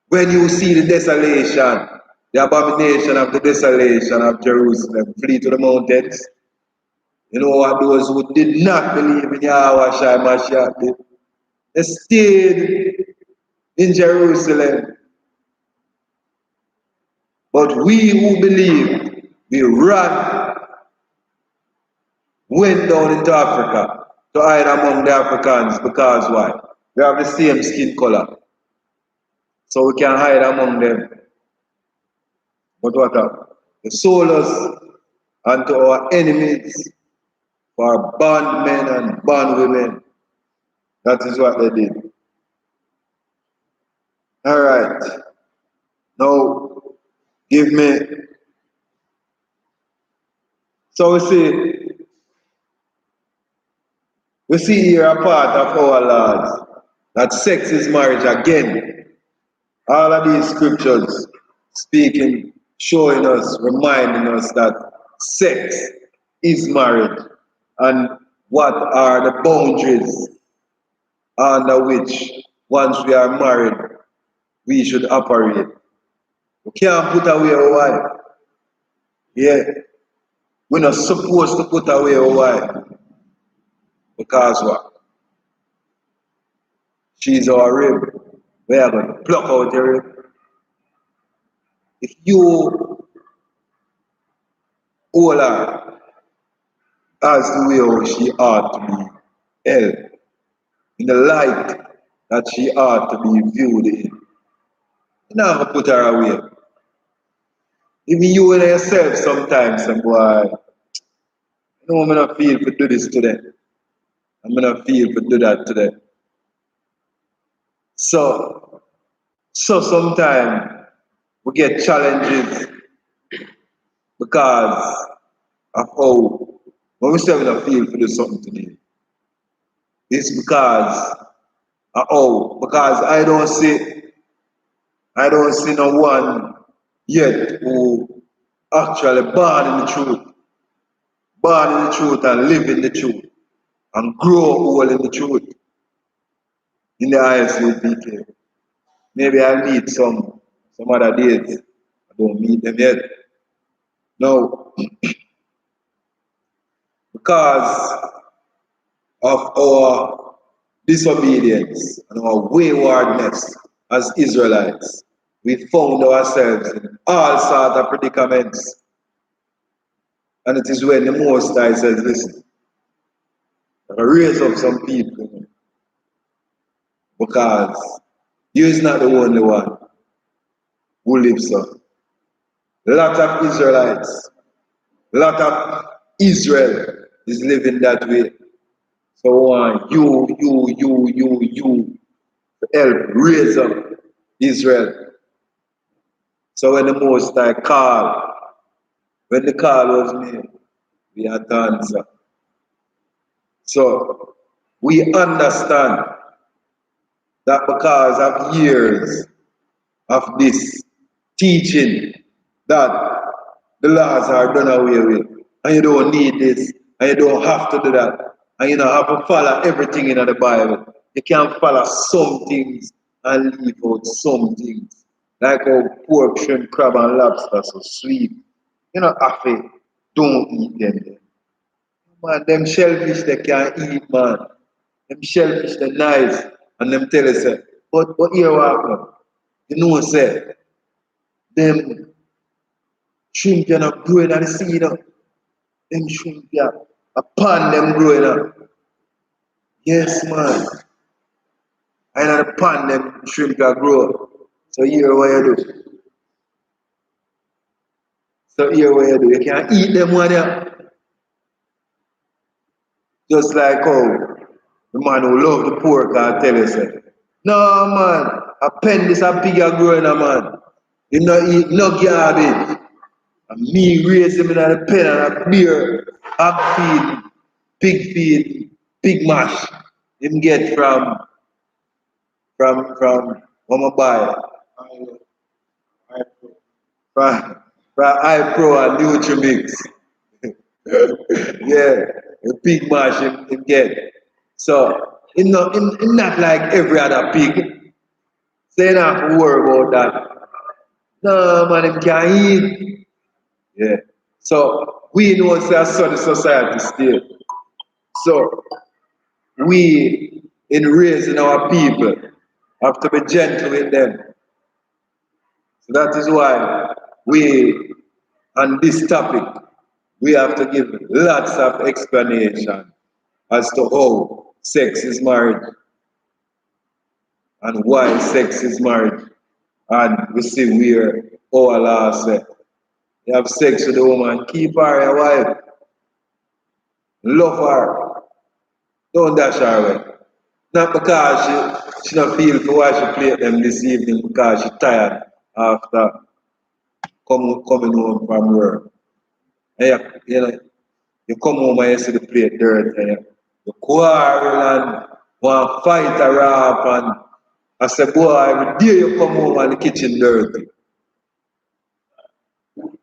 when you see the desolation, the abomination of the desolation of Jerusalem, flee to the mountains. You know what those who did not believe in Yahushua Mashiach did? They stayed in Jerusalem. But we who believe, we went down into Africa to hide among the Africans because why? We have the same skin color. So we can hide among them. But what happened? They sold us unto our enemies for bondmen and bondwomen. That is what they did. All right. Now, give me. So we see here a part of our Lord that sex is marriage again. All of these scriptures speaking, showing us, reminding us that sex is marriage and what are the boundaries under which once we are married we should operate. We can't put away our wife. Yeah. We're not supposed to put away our wife. Because what? She's our rib. We are going to pluck out the rib. If you hold her as the way how she ought to be held, in the light that she ought to be viewed in, you're not going to put her away. Even you and yourself sometimes, and boy, you know, I'm not feel to do this today. I'm not feel to do that today. So sometimes we get challenges because of how, when we say we don't feel to do something today, it's because of how, because I don't see no one yet who actually born in the truth and live in the truth and grow old in the truth in the I.S.U.P.K. Maybe I'll meet some other days. I don't meet them yet. No, because of our disobedience and our waywardness as Israelites, we found ourselves in all sorts of predicaments. And it is when the Most High says, listen, I raise up some people because you is not the only one who lives so. A lot of Israelites, a lot of Israel is living that way. So you to help raise up Israel. So when the Most High call, when the call was made, we had to answer. So we understand that because of years of this teaching that the laws are done away with, and you don't need this, and you don't have to do that, and you don't have to follow everything in the Bible. You can follow some things and leave out some things. Like how pork, shrimp, crab, and lobster so sweet. You know, have to don't eat them. Man, them shellfish they can't eat, man. Them shellfish they nice, and them tell us, but here what happen? You know, say, them shrimp are not growing on the sea, you know. Them shrimp, yeah, a pond them growing up. Yes, man. And on the pond them shrimp are grow. So here what you do? So here what you do? You can't eat them one, yeah. Just like how the man who love the pork can tell us, no, man, a pen this a pig are growing, man. You know, eat no garbage. And me raise him in a pen and a beer, hog feed, pig mash. Him get from what I buy. From I.Pro and Nutrimix. Yeah, a pig mash him get. So, him not like every other pig. So you don't have to worry about that. No, man, him can't eat. Yeah. So, we know it's a sunny society still. So, we, in raising our people, have to be gentle with them. So that is why we, on this topic, we have to give lots of explanation as to how sex is married and why sex is married. And we see where our law say, you have sex with a woman, keep her your wife, love her, don't dash her away. Not because she don't feel for why she play them this evening because she tired after coming home from work. And you come home and you see the plate dirt and you quarrel and want to fight her up and I say, boy, every day you come home and the kitchen dirty.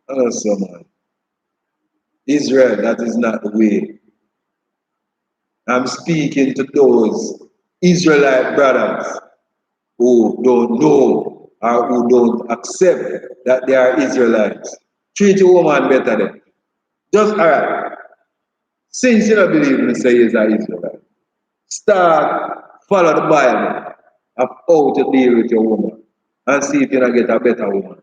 I don't know, man. Israel, that is not the way. I'm speaking to those Israelite brothers who don't know or who don't accept that they are Israelites. Treat a woman better than. Just alright. Since you don't believe me, say you're an Israelite. Start follow the Bible of how to deal with your woman and see if you don't get a better woman.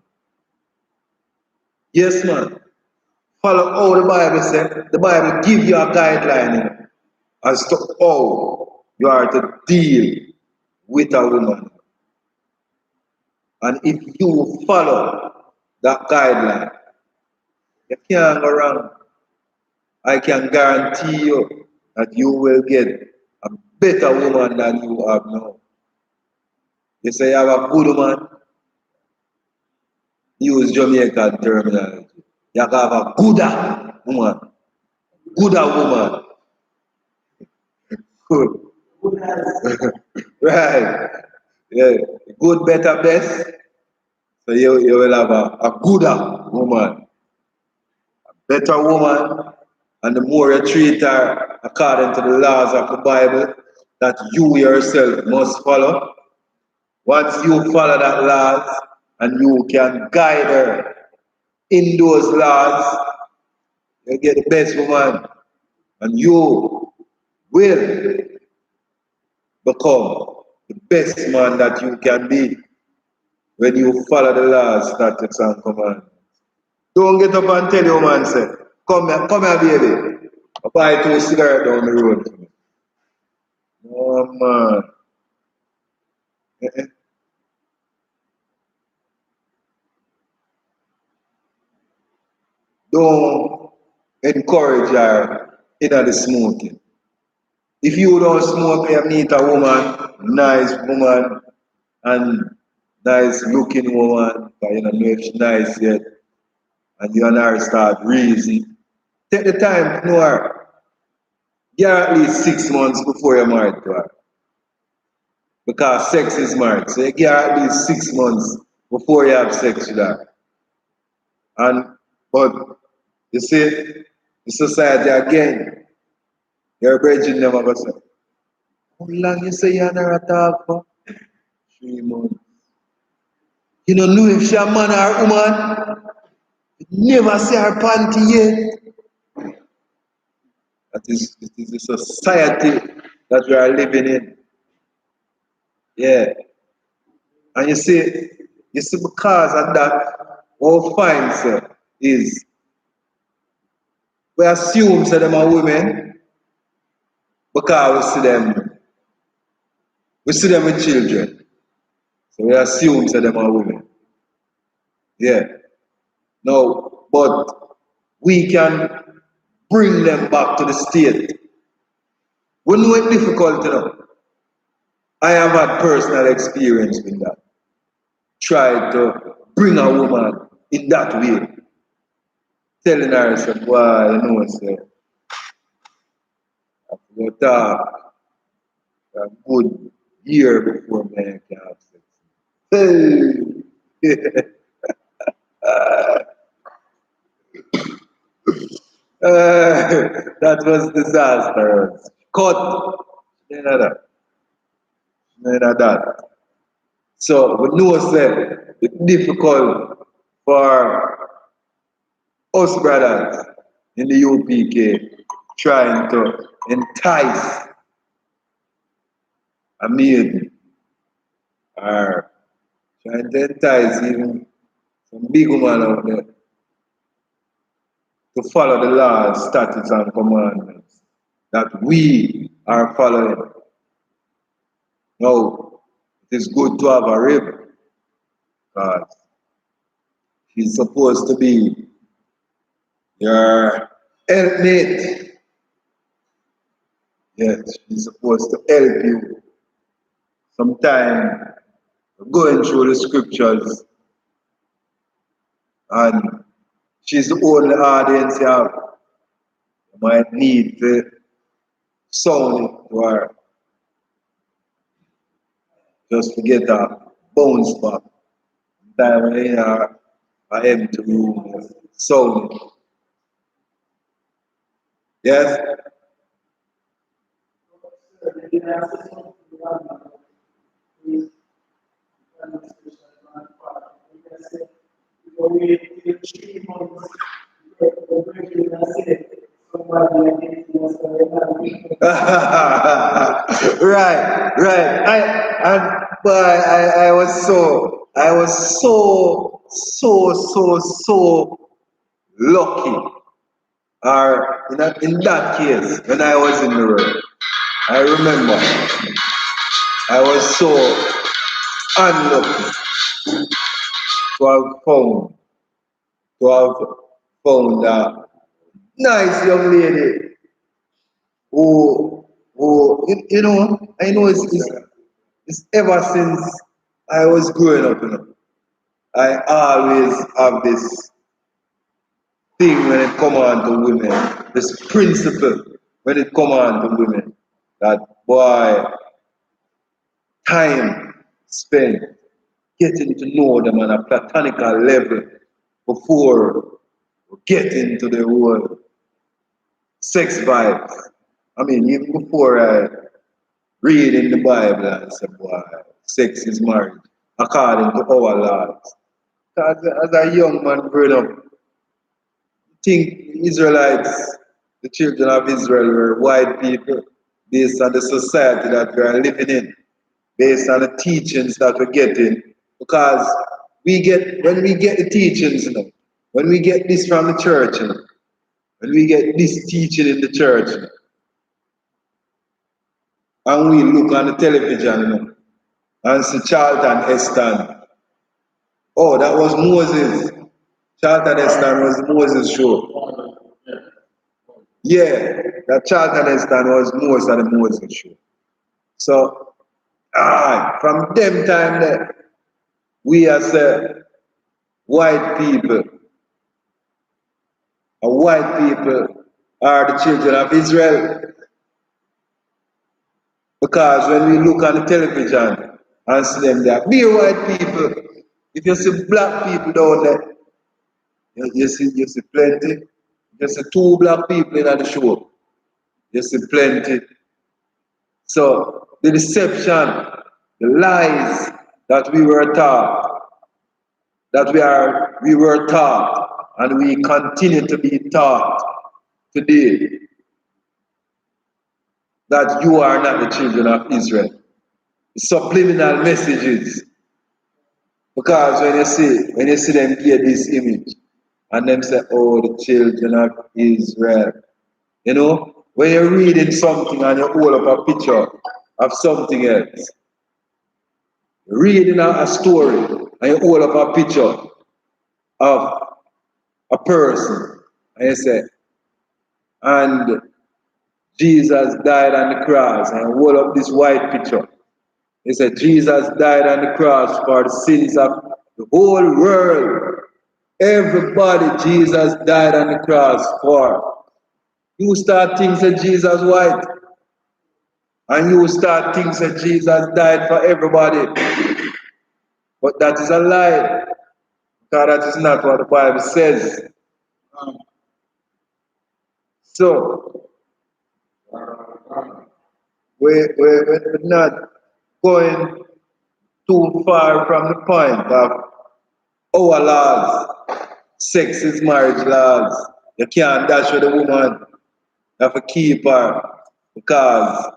Yes, man. Follow how the Bible says. The Bible give you a guideline as to how you are to deal with a woman. And if you follow that guideline, you can't go wrong. I can guarantee you that you will get a better woman than you have now. You say you have a good woman, use Jamaican terminology. You have a gooder woman. Gooder woman. Good. Right. Yeah. Good, better, best. So you will have a gooder woman. Better woman, and the more you treat her according to the laws of the Bible that you yourself must follow. Once you follow that laws and you can guide her in those laws, you get the best woman and you will become the best man that you can be when you follow the laws, statutes, and commands. Don't get up and tell your man, say, come here, baby. I buy 2 cigarettes down the road for me. Oh, man. Don't encourage her in the smoking. If you don't smoke, you meet a nice woman, and nice looking woman, but you don't know if she's nice yet, and you and her start reason. Take the time to know her. Give her at least 6 months before you're married to her. Because sex is marriage. So you give her at least 6 months before you have sex with her. And but you see, the society again, your brethren never go say, how long you say you're not talk for? 3 months. You don't know if she a man or woman. You never see her panty yet. That is, it is the society that we are living in. Yeah. And you see because of that, what finds is we assume that them are women because we see them with children. So we assume that them are women. Yeah. No, but we can bring them back to the state. We know it's difficult enough. I have had personal experience with that. Try to bring a woman in that way. Telling her, say, boy, you know, say, I have to go talk a good year before man can have sex. Hey! That was disastrous. Cut. None of that. None of that. So we know say it's difficult for us brothers in the UPK trying to entice a maiden or trying to entice even some big woman out there to follow the laws, statutes, and commandments that we are following. Now, it is good to have a rib because she's supposed to be your helpmate. Yes, she's supposed to help you. Sometimes going through the scriptures and she's the only audience you have. You might need to sound it to her just to get a bounce back. Time when you are an empty room, sound it. Yes? Right, right. I was so lucky. Or in that case, when I was in the room, I remember I was so unlucky to have found a nice young lady you know, I know it's ever since I was growing up, you know. I always have this thing when it come on to women, this principle when it come on to women, that boy, time spent getting to know them on a platonical level before we get into the whole sex vibes. I mean, even before I read in the Bible and say, boy, sex is marriage according to our laws. As a young man growing up, think Israelites, the children of Israel were white people based on the society that we are living in, based on the teachings that we're getting. Because when we get the teachings, you know, when we get this from the church, you know, when we get this teaching in the church, you know, and we look on the television, you know, and see Charlton Heston. Oh, that was Moses. Charlton Heston was the Moses show. Yeah, that Charlton Heston was most of the Moses show. So, from them time there, we as white people, white people are the children of Israel. Because when we look on the television and see them there, be white people. If you see black people down there, you see plenty. You see two black people in the show. You see plenty. So the deception, the lies that we were taught, we were taught, and we continue to be taught today that you are not the children of Israel. Subliminal messages. Because when you see them get this image, and them say, oh, the children of Israel. You know, when you're reading something and you hold up a picture of something else, reading a story and you hold up a picture of a person, and you say, and Jesus died on the cross, and you hold up this white picture. He said, Jesus died on the cross for the sins of the whole world. Everybody Jesus died on the cross for. You start thinking that Jesus white. And you start thinking that Jesus died for everybody. But that is a lie. Because that is not what the Bible says. So, we're not going too far from the point of our laws. Sex is marriage laws. You can't dash with a woman. You have to keep her because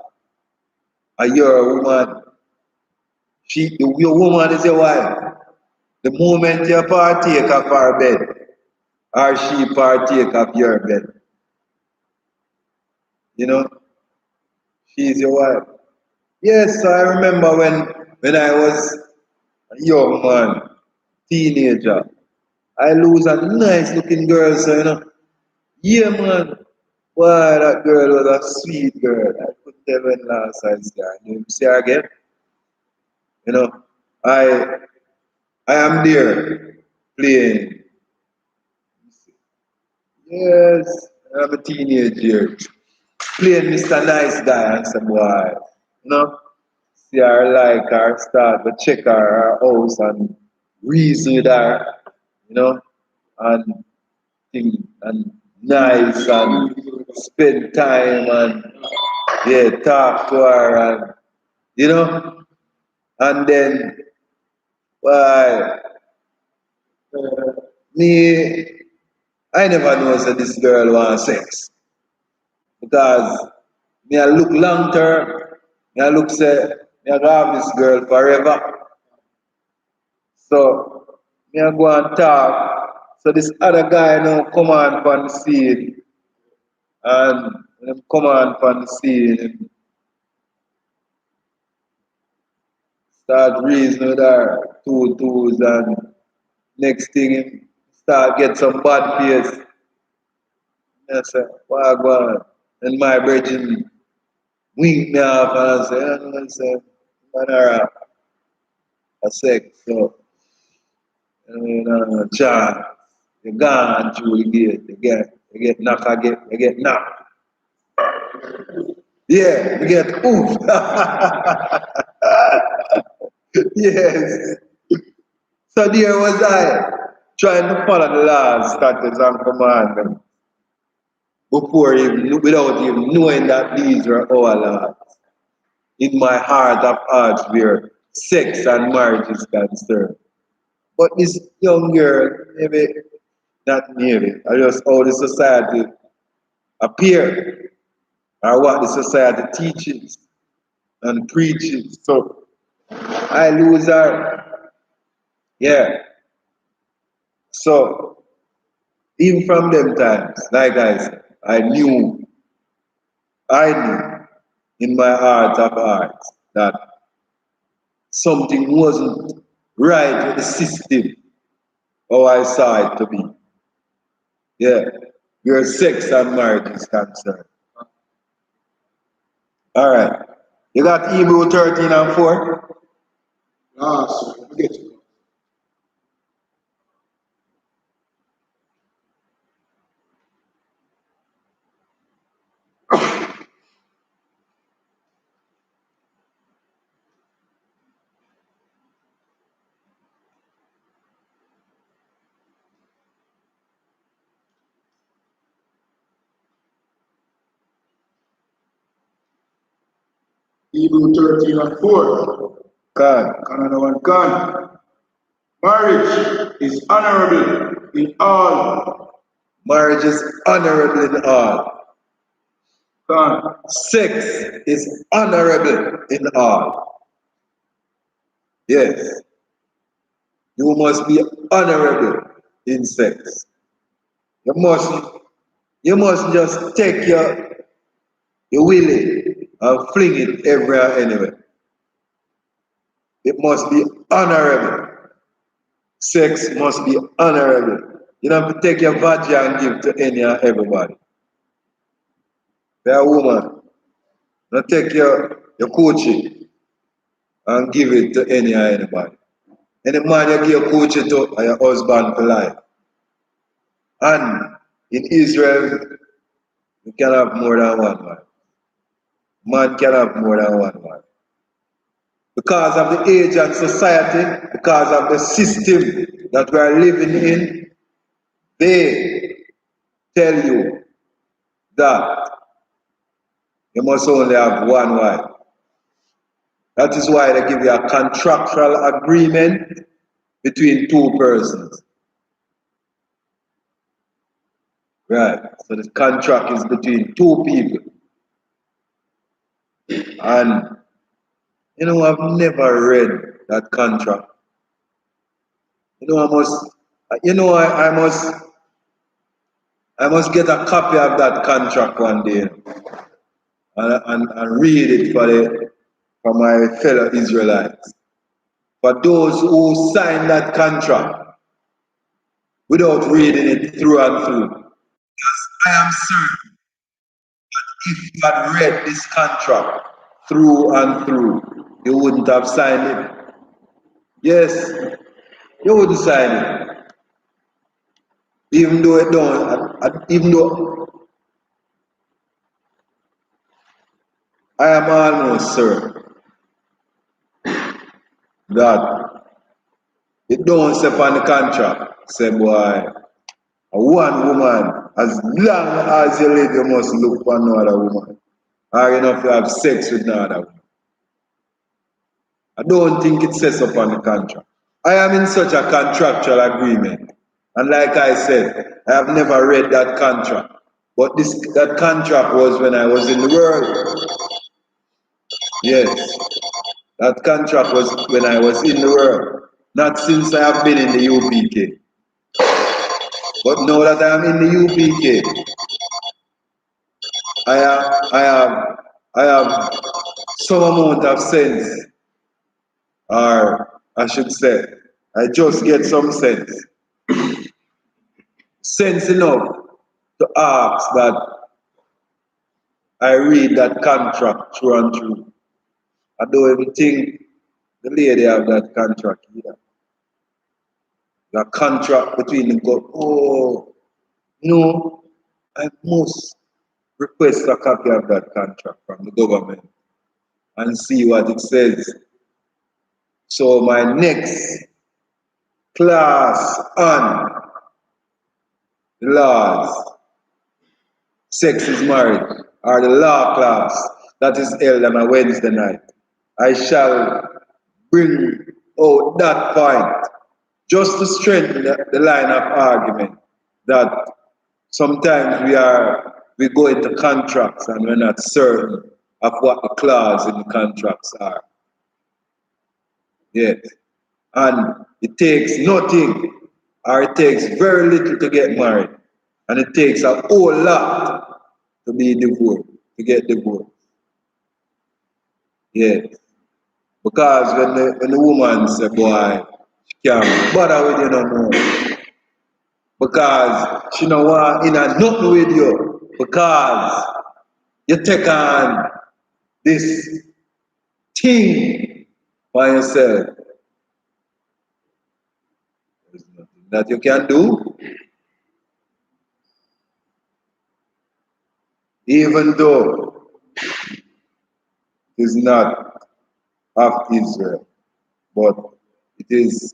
you're a woman. Your woman is your wife. The moment you partake of her bed, or she partake of your bed, you know, she's your wife. Yes, I remember when I was a young man, teenager, I lose a nice looking girl, so you know, yeah man, why that girl was a sweet girl. I could tell when last I saw her. You see her again? You know, I I am there playing. Yes, I'm a teenager. Playing Mr. Nice Guy and some boy. You know? See her like her, start to check her house and reason with her, you know, and think and nice and spend time and yeah, talk to her and you know, and then why me I never know that this girl wants sex because me I look long term, me I look say me I go have this girl forever. So me I go and talk. So this other guy now come on from the scene and when him come on from the scene him start reasoning with her two twos and next thing him start get some bad face. I say, why go on? And my virgin wink me off and I say, I say, man, alright, a sex. So, you know, chance. You gone through the gate. You get knocked, you get knocked. Yeah, you get oof. Yes. So there was I, trying to follow the laws, statutes, and commandments before even, without even knowing that these were our laws. In my heart of hearts where sex and marriage is concerned. But this young girl, maybe not maybe, I just how the society appear or what the society teaches and preaches. So I lose her. Yeah. So even from them times, like I said, I knew in my heart of hearts that something wasn't right with the system, how I saw it to be. Yeah. where sex and marriage is concerned. Alright. You got Hebrew 13 and 4? Ah, sir. Forget it. Hebrew 13 and 4. God. Another one gone. Marriage is honorable in all. Marriage is honorable in all. Gone. Sex is honorable in all. Yes. You must be honorable in sex. You must just take your willy and fling it everywhere anyway. It must be honorable. Sex must be honorable. You don't have to take your vagina and give to any and everybody. You're a woman. Don't take your coochie and give it to any and anybody. Any man you give your coochie to are your husband for life. And in Israel, you can have more than one wife. Man can have more than one wife. Because of the age and society, because of the system that we are living in, they tell you that you must only have one wife. That is why they give you a contractual agreement between two persons. Right. So the contract is between two people. And you know, I've never read that contract. You know, I must get a copy of that contract one day and read it for my fellow Israelites. For those who sign that contract without reading it through and through. I am certain if you had read this contract through and through, you wouldn't have signed it. Yes, you wouldn't sign it. Even though it don't, even though I am almost certain that it don't say on the contract, say boy, one woman, as long as you live, you must look for another woman. Or enough to have sex with another woman. I don't think it says up on the contract. I am in such a contractual agreement. And like I said, I have never read that contract. But that contract was when I was in the world. Yes. That contract was when I was in the world. Not since I have been in the UPK. But now that I am in the UPK, I have some amount of sense, or I should say, I just get some sense. Sense enough to ask that I read that contract through and through. I don't even think the lady have that contract either. The contract between the God. Oh, no, I must request a copy of that contract from the government and see what it says. So my next class on the laws, sex is marriage, or the law class that is held on a Wednesday night, I shall bring out that point just to strengthen the line of argument that sometimes we go into contracts and we're not certain of what the clause in the contracts are. Yes. And it takes nothing or it takes very little to get married. And it takes a whole lot to be divorced, to get divorced. Yes. Because when the woman say, boy, she can't bother with you no more. because she no want in a nothing with you because you take on this thing by yourself. There's nothing that you can do, even though it is not of Israel, but it is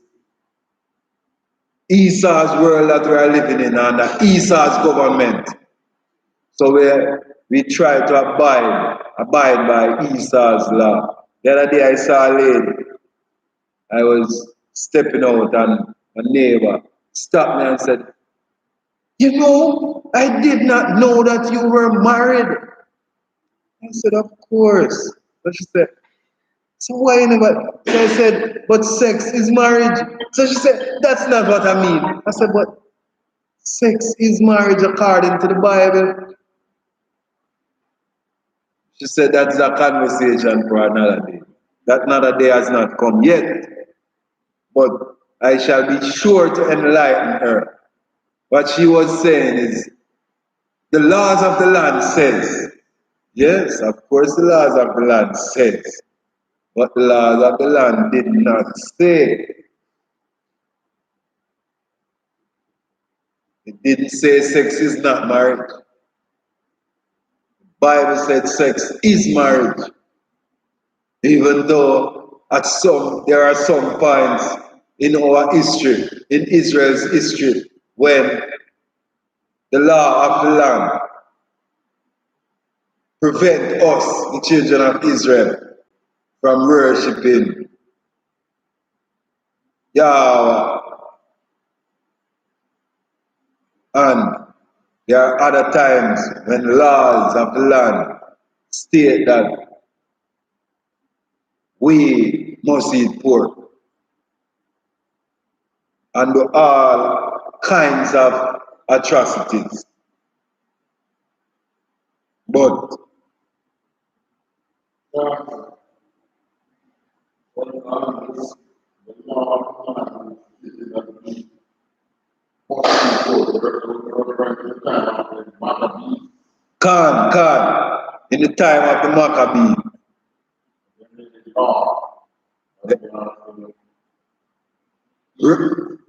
Esau's world that we are living in under Esau's government. So we try to abide by Esau's law. The other day I saw a lady, I was stepping out and a neighbor stopped me and said, you know, I did not know that you were married. I said, of course. But she said, so why you never? So I said, but sex is marriage. So she said, that's not what I mean. I said, but sex is marriage according to the Bible. She said, that's a conversation for another day. That another day has not come yet. But I shall be sure to enlighten her. What she was saying is, the laws of the land says, yes, of course the laws of the land says, but the laws of the land did not say. It didn't say sex is not marriage. The Bible said sex is marriage. Even though there are some points in our history, in Israel's history, when the law of the land prevent us, the children of Israel, from worshiping Yahweh. And there are other times when laws of the land state that we must eat pork and do all kinds of atrocities. But in the time of the Maccabee,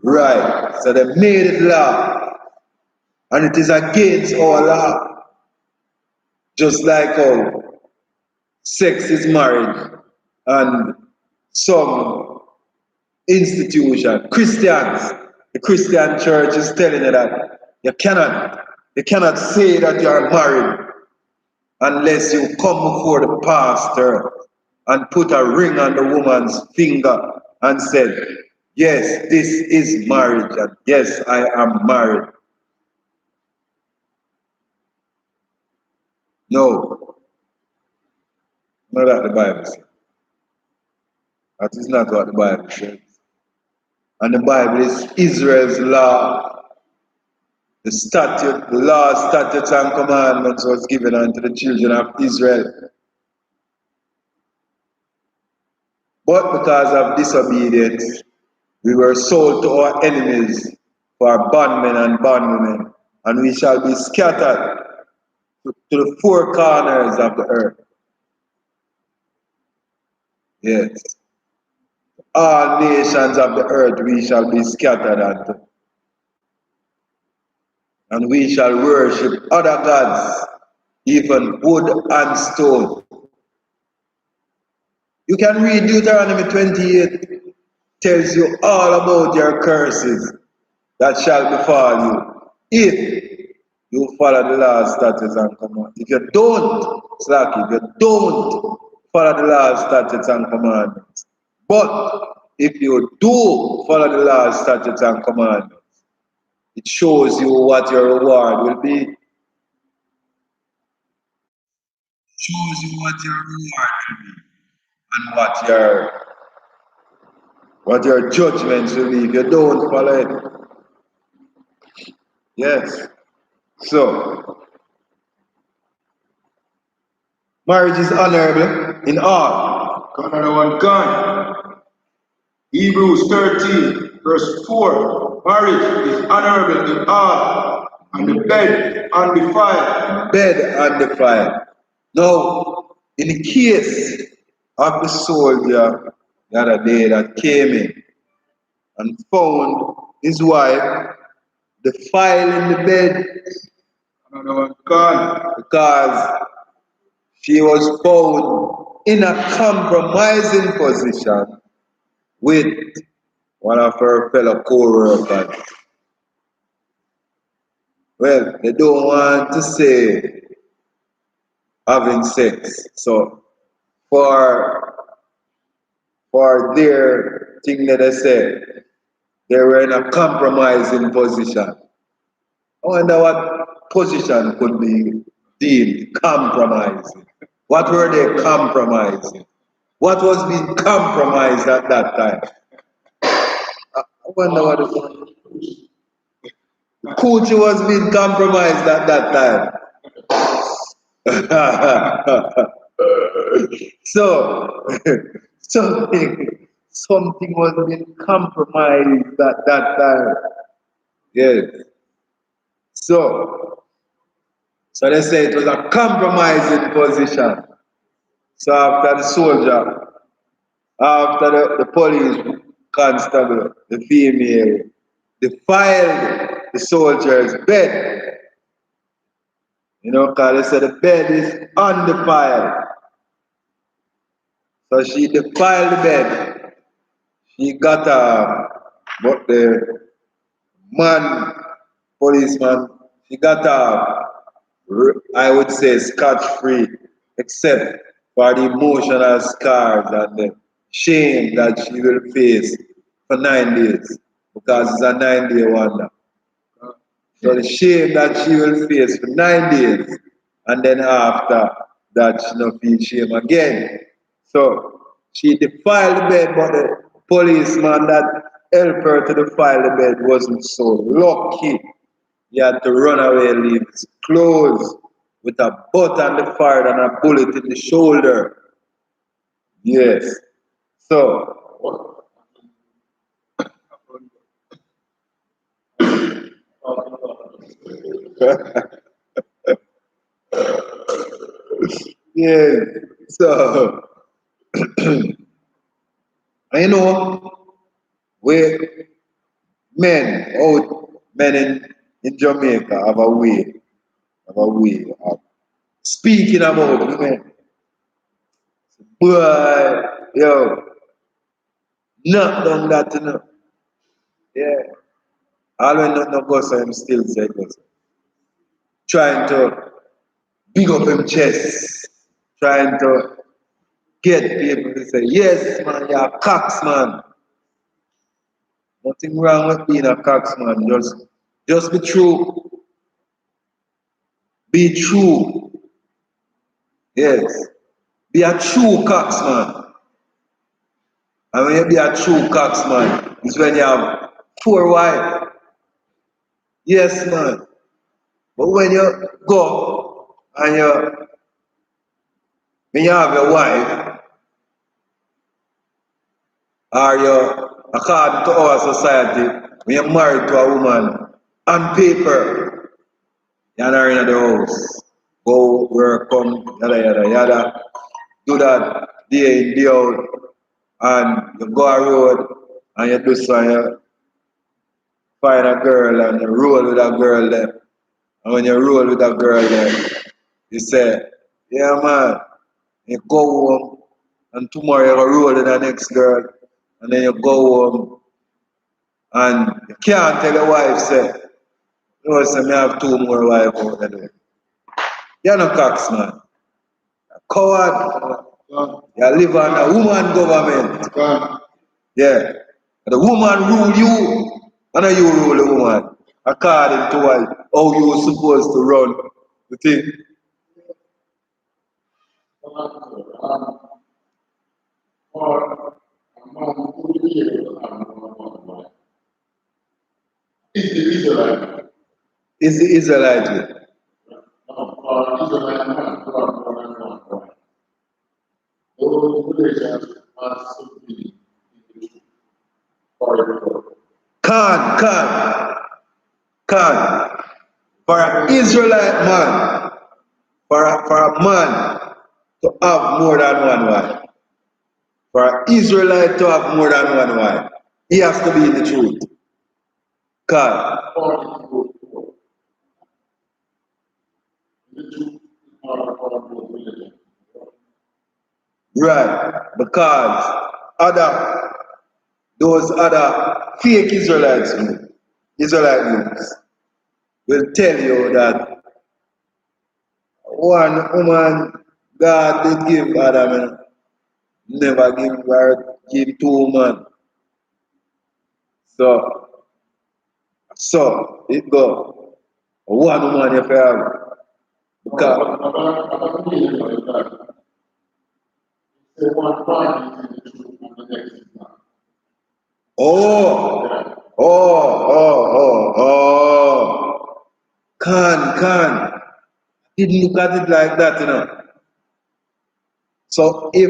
right, so they made it law, and it is against our law, just like how sex is marriage, and some institution, Christians, the Christian church is telling you that you cannot say that you are married unless you come before the pastor and put a ring on the woman's finger and said, yes, this is marriage, and yes, I am married. No, not that the Bible says. That is not what the Bible says. And the Bible is Israel's law. The statute, the law, statutes, and commandments was given unto the children of Israel. But because of disobedience, we were sold to our enemies for bondmen and bondwomen, and we shall be scattered to the four corners of the earth. Yes. All nations of the earth we shall be scattered unto. And we shall worship other gods, even wood and stone. You can read Deuteronomy 28, tells you all about your curses that shall befall you if you follow the laws, statutes, and commandments. If you don't, slack, if you don't follow the laws, statutes, and commandments. But if you do follow the laws, statutes, and commandments, it shows you what your reward will be. It shows you what your reward will be and what your judgments will be if you don't follow it. Yes. So, marriage is honorable in all. Gun another one gun. Hebrews 13, verse 4. Marriage is honorable in all, and the bed undefiled. Bed undefiled. Now, in the case of the soldier the other day that came in and found his wife defiled in the bed Another one gone. because she was found in a compromising position with one of her fellow co-workers. Well, they don't want to say having sex. So for their thing that they say, they were in a compromising position. I wonder what position could be deemed compromising. What were they compromising? What was being compromised at that time? I wonder what it was. The coochie was being compromised at that time. So something was being compromised at that time. Yes. So they say it was a compromising position. So after the soldier, after the police constable, the female, defiled the soldier's bed. You know, because they said the bed is undefiled. So she defiled the bed. She got but the man, policeman, he got I would say scotch-free, except for the emotional scars and the shame that she will face for 9 days, because it's a 9-day wonder. So the shame that she will face for 9 days, and then after that she not feel shame again. So she defiled the bed, but the policeman that helped her to defile the bed wasn't so lucky. He had to run away and leave his clothes with a butt on the fire and a bullet in the shoulder. Yes. So yeah. So you know, we men in Jamaica have a way of speaking about women. Boy, yo, not done that, you know. Yeah. All when nothing goes, I'm still saying goes. Trying to big up him chest, trying to get people to say, yes, man, you're a cox, man. Nothing wrong with being a cox, man. Just be true. Be true. Yes. Be a true cox, man. And when you be a true cox, man, it's when you have 4 wives. Yes, man. But when you go and when you have a wife, or you, according to our society, when you're married to a woman, on paper, you're not in the house. Go, work, come, yada, yada, yada. Do that day in, day out. And you go a road, and you do so, and you find a girl, and you roll with a girl there. And when you roll with a girl there, you say, yeah, man, you go home, and tomorrow you go roll with the next girl, and then you go home, and you can't tell your wife, say, you know, say, me have 2 more wives out there. You're no cox, man. Coward. You live on a woman government. Yeah. The woman rule you, and you rule the woman. According to how you supposed to run the thing. Or among who the years is the Israelite. Is the Israelite. Or Israelite man who are more than one wife. Those relations must be in the truth. Can. For an Israelite man, for a man to have more than one wife, for an Israelite to have more than one wife, he has to be in the truth. Can. Right, because those other fake Israelite groups will tell you that one woman God did give Adam and never give two women. So it go one woman if you have because can. Didn't look at it like that, you know. So if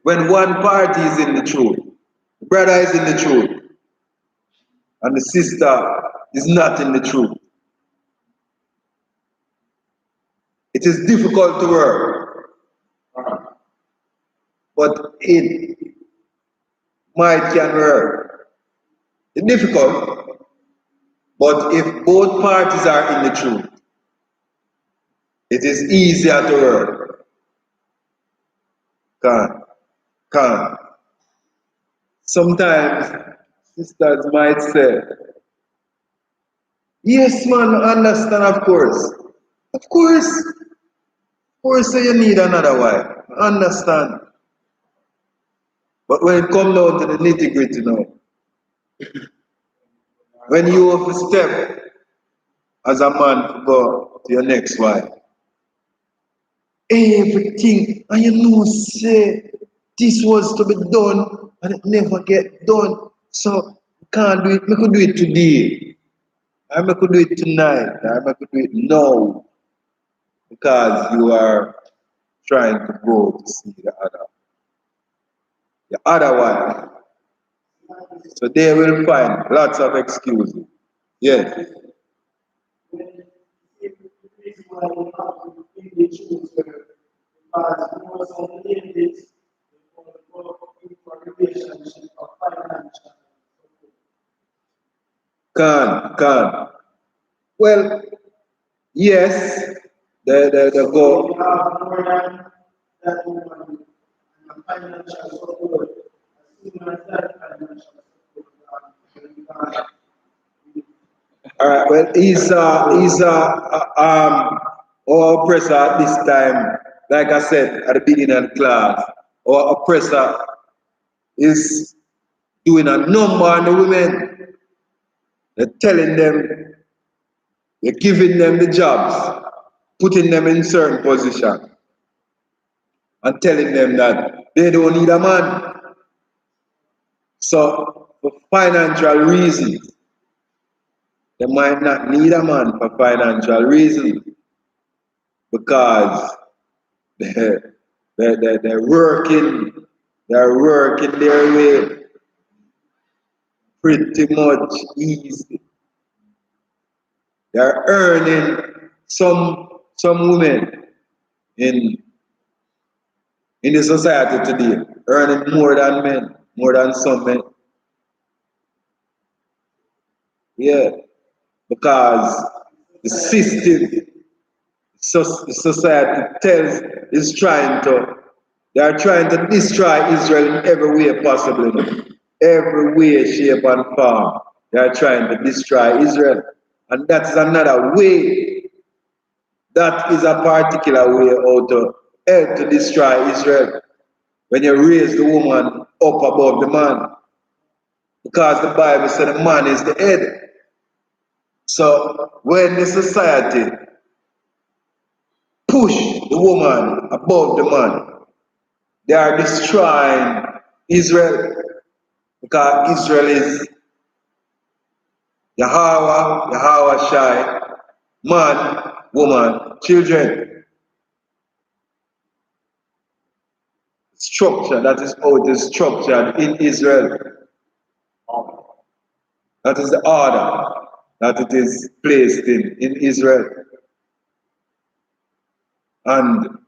when one party is in the truth, the brother is in the truth, and the sister is not in the truth, it is difficult to work, but it can work. It's difficult, but if both parties are in the truth, it is easier to work. Can. Sometimes sisters might say, yes, man, I understand, of course. Of course, you need another wife. I understand. But when it comes down to the nitty gritty now, when you have to step as a man to go to your next wife, everything, and you know, say, this was to be done, and it never get done. So, can't do it. I could do it today. I could do it tonight. I could do it now. Because you are trying to go to see the other wife. So they will find lots of excuses. Yes. Can. Well, yes, the go. All right. Well, he's our oppressor at this time. Like I said at the beginning of the class, our oppressor is doing a number on the women. They're telling them, they're giving them the jobs, putting them in certain position, and telling them that they don't need a man. So, for financial reasons, they might not need a man for financial reasons because they're working their way pretty much easy. They're earning some women in the society today, earning more than men, more than some men. Yeah, because the system, the society they are trying to destroy Israel in every way possible. Every way, shape, and form. They are trying to destroy Israel. And that is another way. That is a particular way how to help to destroy Israel. When you raise the woman up above the man. Because the Bible said the man is the head. So when the society push the woman above the man, they are destroying Israel. Because Israel is Yahweh Shai, man, woman, children. Structure, that is how it is structured in Israel. That is the order that it is placed in Israel. But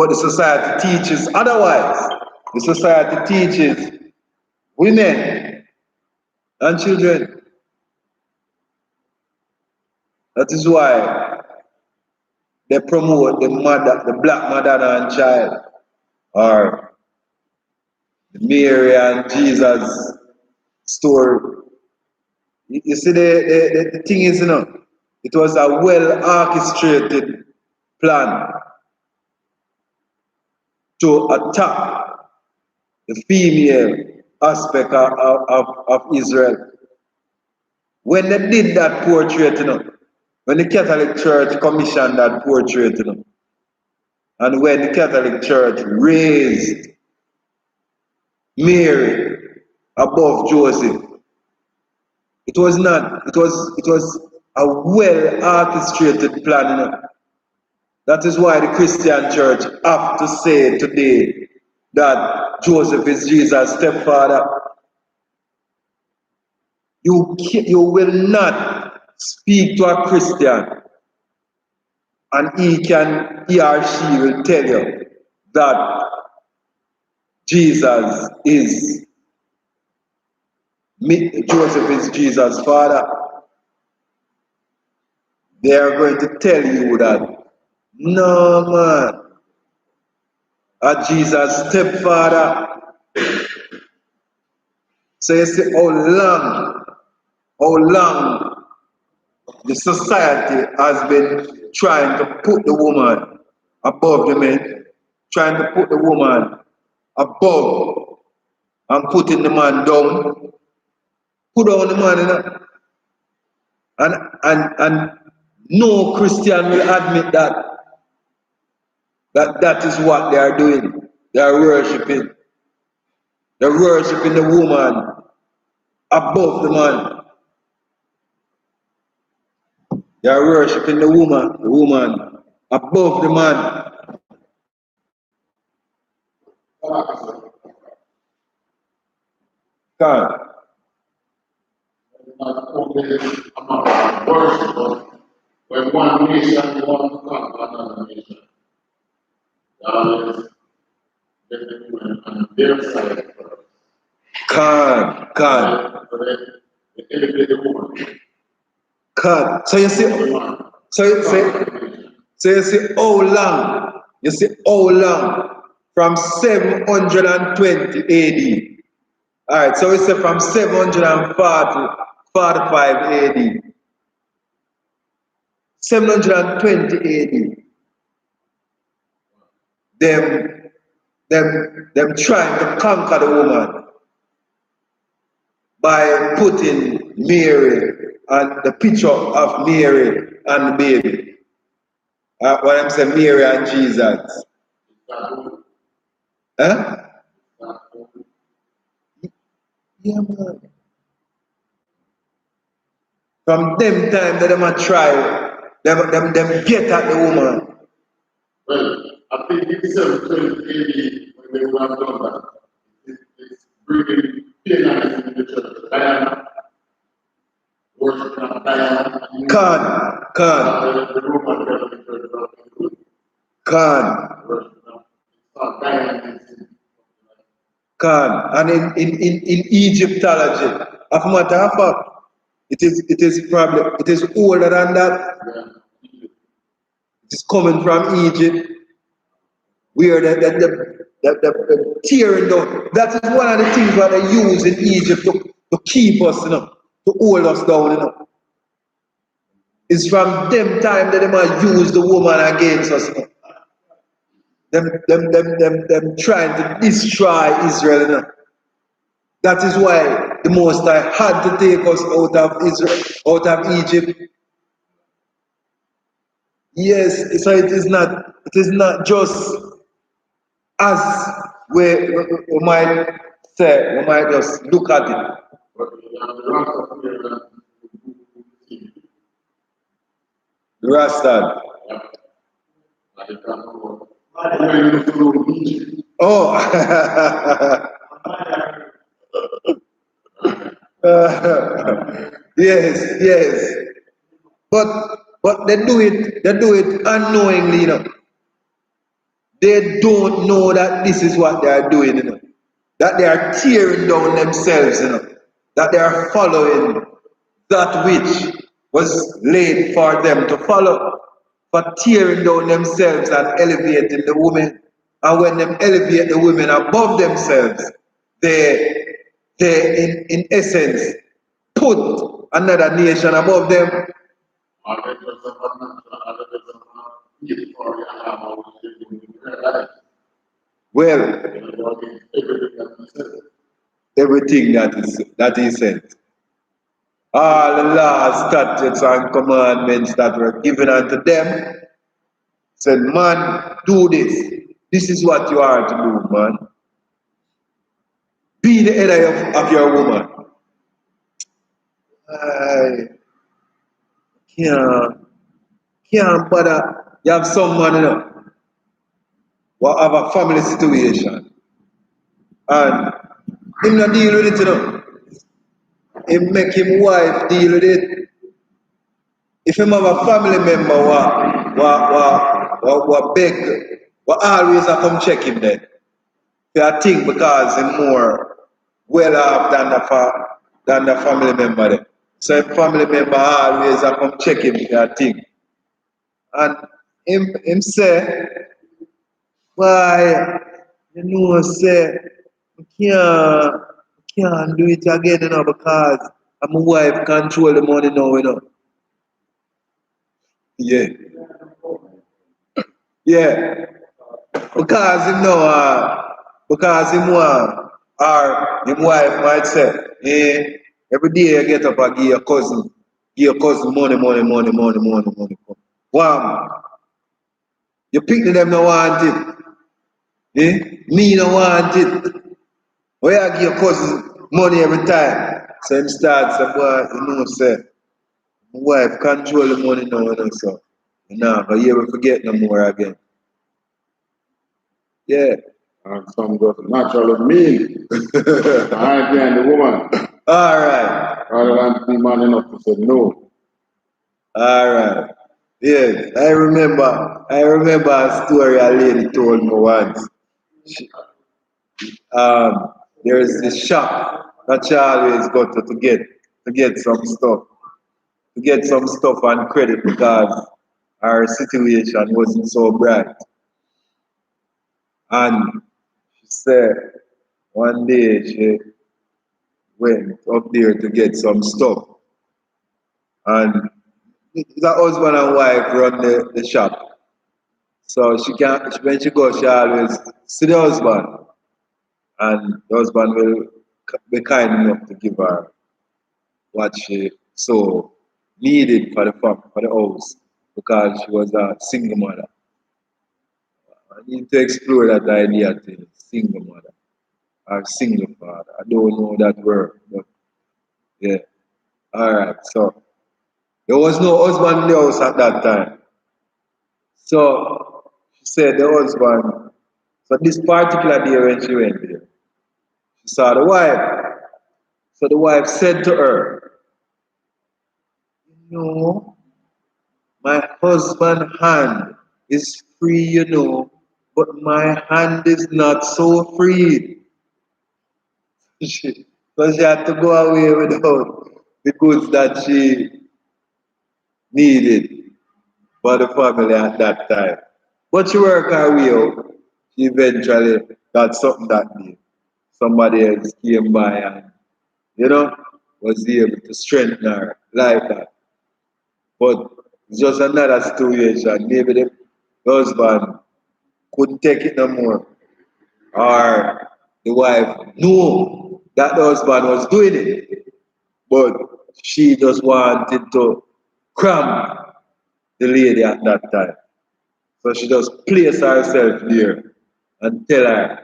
the society teaches otherwise. The society teaches women and children. That is why they promote the black Madonna and child, or the Mary and Jesus story. You see, the thing is, it was a well orchestrated plan to attack the female aspect of Israel. When they did that portrait, when the Catholic Church commissioned that portrait, and when the Catholic Church raised Mary above Joseph, it was a well orchestrated plan. That is why the Christian Church have to say today that Joseph is Jesus' stepfather. You will not speak to a Christian and he or she will tell you that Joseph is Jesus' father. They are going to tell you that, no man, a Jesus' stepfather. So you see how long the society has been trying to put the woman above the men, trying to put the woman above and putting the man down. Put down the man, and no Christian will admit that is what they are doing. They are worshiping. They're worshiping the woman above the man. They are worshiping the woman above the man. God. Not only among worship, when one nation wants to conquer another nation, they always get the women on their side first. God. They elevate the woman. God. So you see how long? You see how long? From 720 AD. Alright, so we say from 740, 45 AD. 720 AD. Them trying to conquer the woman by putting Mary and the picture of Mary and the baby. What I'm saying, Mary and Jesus. Huh? Yeah, man. From them time that them a try, them get at the woman. Well, I think it's 720 when they would have done that. It's bringing Canaanites in the church. Diana, worshiping of Diana. Can. The Roman Catholic Church brought into Can. worshiping of Diana. Can. And in Egyptology, as a matter of fact, it is older than that. It is coming from Egypt, where the tearing down. That is one of the things that they use in Egypt to keep us, to hold us down, It's from them time that they might use the woman against us, Them trying to destroy Israel, That is why the Most High had to take us out of Israel, out of Egypt. Yes, so it is not just as we might say, we might just look at it. Rastad. Oh. Yes, yes. But they do it unknowingly, you know. They don't know that this is what they are doing, you know. That they are tearing down themselves, you know. That they are following that which was laid for them to follow. For tearing down themselves and elevating the women. And when them elevate the women above themselves, they in essence put another nation above them. Well, everything that he said. All the laws, statutes, and commandments that were given unto them said, man, do this. This is what you are to do, man. Be the head of your woman. I can't bother. You have some man, you know, who have a family situation. And him not deal with it, you know. Him make him wife deal with it. If him have a family member what beg, what always have come check him then. I think because he's more well off than the family member then. So if family member always have come check him with that thing. And him say, why, you know, say, I can't do it again, you know, because my wife control the money now, you know. Yeah. Yeah. Because him know, because him want, or him wife might say, every day you get up and give your cousin money. Wow, you pick them no want it. Me no want it. Where I give your cousin money every time. So him start say, boy, you know, say, my wife control the money now, you know, so. But you ever forget no more again. Yeah. And some go natural of mean. I behind the woman. All right. Rather than be man enough to say no. All right. Yes, I remember a story a lady told me once. She, there is this shop that she always go to get some stuff. To get some stuff on credit because her situation wasn't so bright. And she said one day she went up there to get some stuff. And the husband and wife run the shop. So when she goes, she always see the husband. And the husband will be kind enough to give her what she so needed for the house because she was a single mother. I need to explore that idea thing, single mother or single father. I don't know that word, but yeah. Alright, so there was no husband in the house at that time. So she said the husband, so this particular day when she went there, she saw the wife. So the wife said to her, you know, my husband's hand is free, you know, but my hand is not so free. So she had to go away without the goods that she needed for the family at that time. But she worked her way out. She eventually got something that day. Somebody else came by and, you know, was able to strengthen her like that. But it's just another situation. Maybe the husband couldn't take it no more. Or the wife knew that the husband was doing it. But she just wanted to cram the lady at that time. So she just placed herself there and tell her,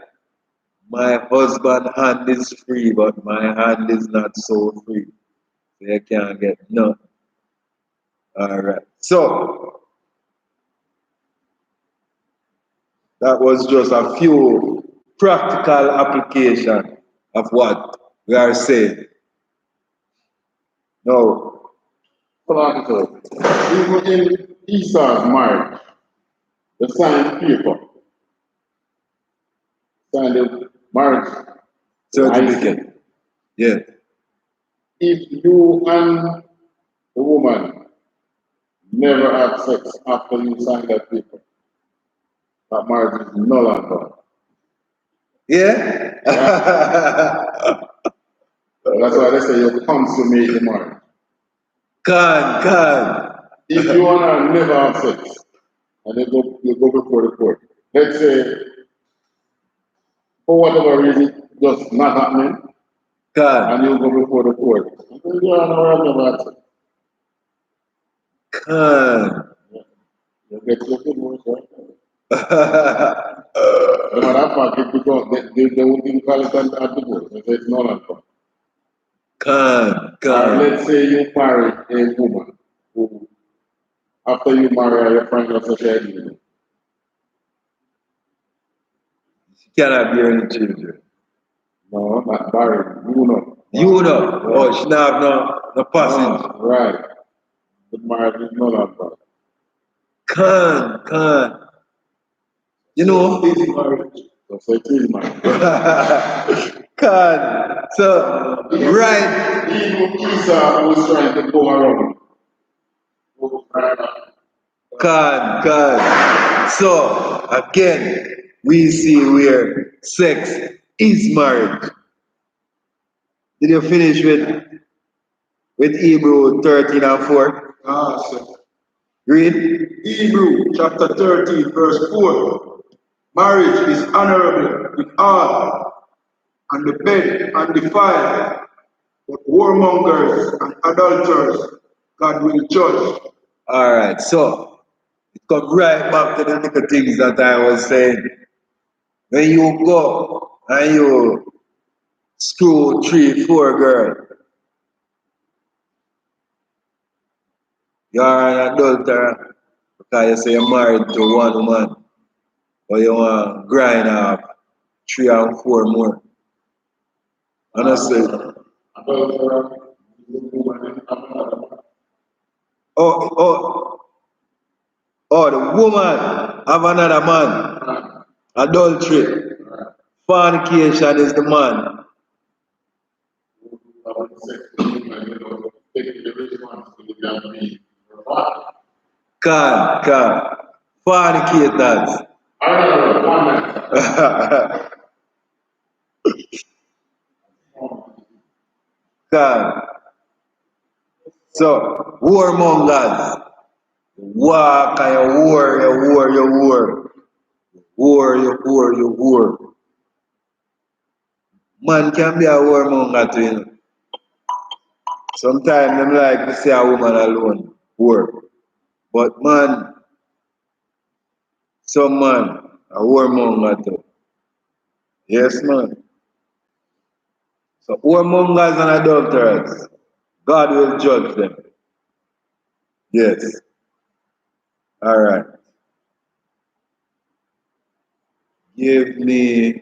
my husband's hand is free, but my hand is not so free. So you can't get none. Alright. So that was just a few practical application of what we are saying. No. So, even in Esau's marriage, the signed paper, signed the marriage Certificate. Yeah. if you and the woman never have sex after you sign that paper, that marriage is null and void. Yeah? That's why they say you consummate the marriage. Can. If you and her never have sex, and you go before the court, let's say, for whatever reason, just not happening, Can. and you go before the court, and then you and her have never had sex. Can. You get your divorce, right? No matter how far, because they won't even call it a divorce. They say it's null and void. Or Can. let's say you marry a woman who, after you marry her, you find out that she has children. She cannot bear any children. No, not married. You know. You know. Oh, she not have no passage. No, right. The marriage is null and void. Can. You know? This marriage. So say it is marriage. Can. So, right. Even Esau was trying to go around. Can. So, again, we see where sex is marriage. Did you finish with Hebrew 13 and 4? Ah, sir. Read. Hebrew chapter 13, verse 4. Marriage is honorable in all, and the bed undefiled, but warmongers and adulterers God will judge. Alright, so it comes right back to the little things that I was saying. When you go and you screw 3, 4 girl, you are an adulterer because you say you're married to one woman, but you want to grind up 3 and 4 more. And I say, oh, the woman have another man. Adultery. Fornication is the man. Can. Fornicators. Can. So, warmongers. Walk and you war. War. Man can be a warmonger too, you know. Sometimes them like to see a woman alone, war. But man, some man, a warmonger too. Yes, man. So warmongers and adulterers, God will judge them. Yes. All right. Give me.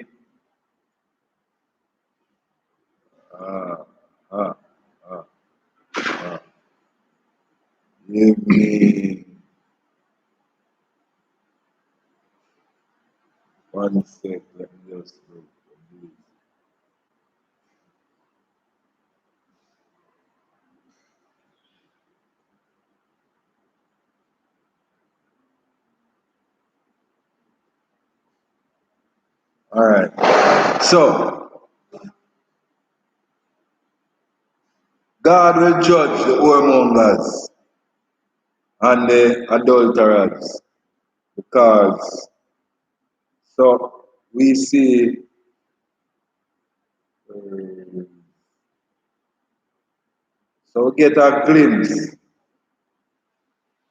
Uh, uh, uh, uh, give me 1 sec. Let me just look for this. All right. So God will judge the whoremongers and the adulterers because so we see so we get a glimpse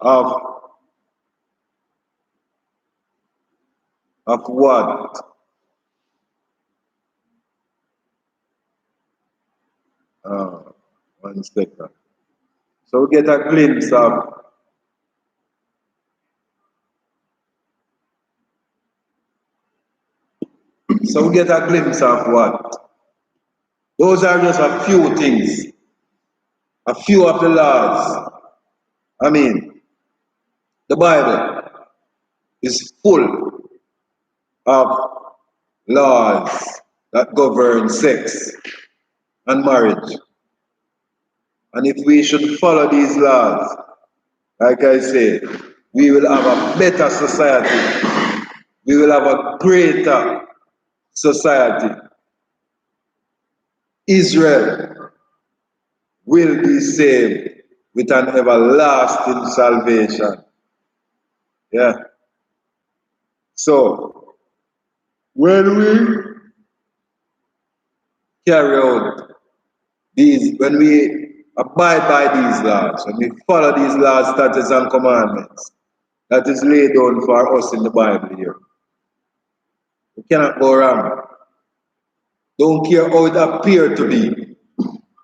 of what 1 second. So we get a glimpse of what? Those are just a few things a few of the laws. I mean, the Bible is full of laws that govern sex and marriage. And if we should follow these laws, like I said, we will have a better society. We will have a greater society. Israel will be saved with an everlasting salvation. Yeah. So, when we carry out these, when we abide by these laws, when we follow these laws, statutes, and commandments that is laid down for us in the Bible here, we cannot go wrong. Don't care how it appears to be.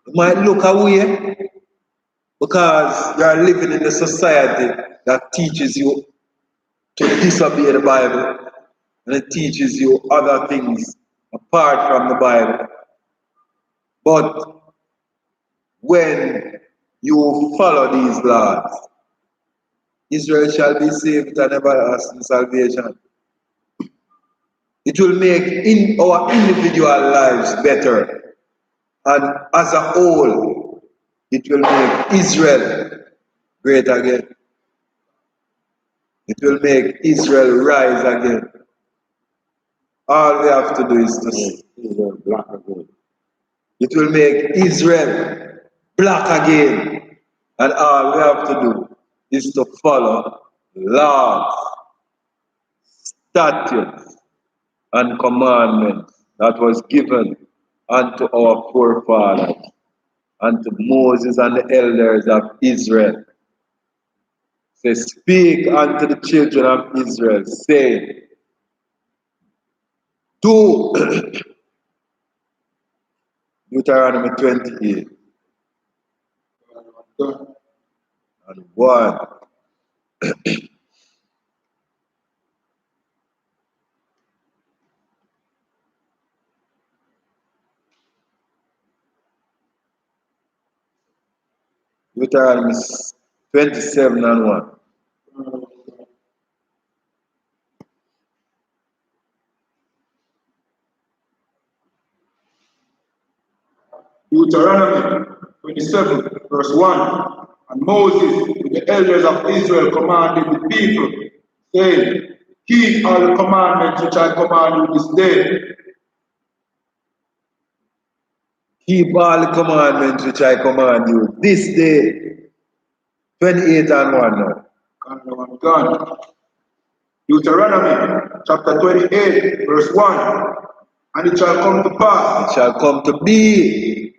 You might look away because you are living in a society that teaches you to disobey the Bible, and it teaches you other things apart from the Bible. But when you follow these laws, Israel shall be saved and everlasting salvation. It will make our individual lives better. And as a whole, it will make Israel great again. It will make Israel rise again. All we have to do is to see Israel black again. It will make Israel black again. And all we have to do is to follow laws, statutes, and commandments that was given unto our forefathers, unto Moses and the elders of Israel. Say, speak unto the children of Israel, saying, do Deuteronomy 28 and 1. Deuteronomy 27 and 1. Deuteronomy 27, verse 1. And Moses, with the elders of Israel, commanded the people, saying, keep all the commandments which I command you this day. Keep all the commandments which I command you this day. 28 and 1 now. Gone. Deuteronomy chapter 28, verse 1. And it shall come to pass. It shall come to be.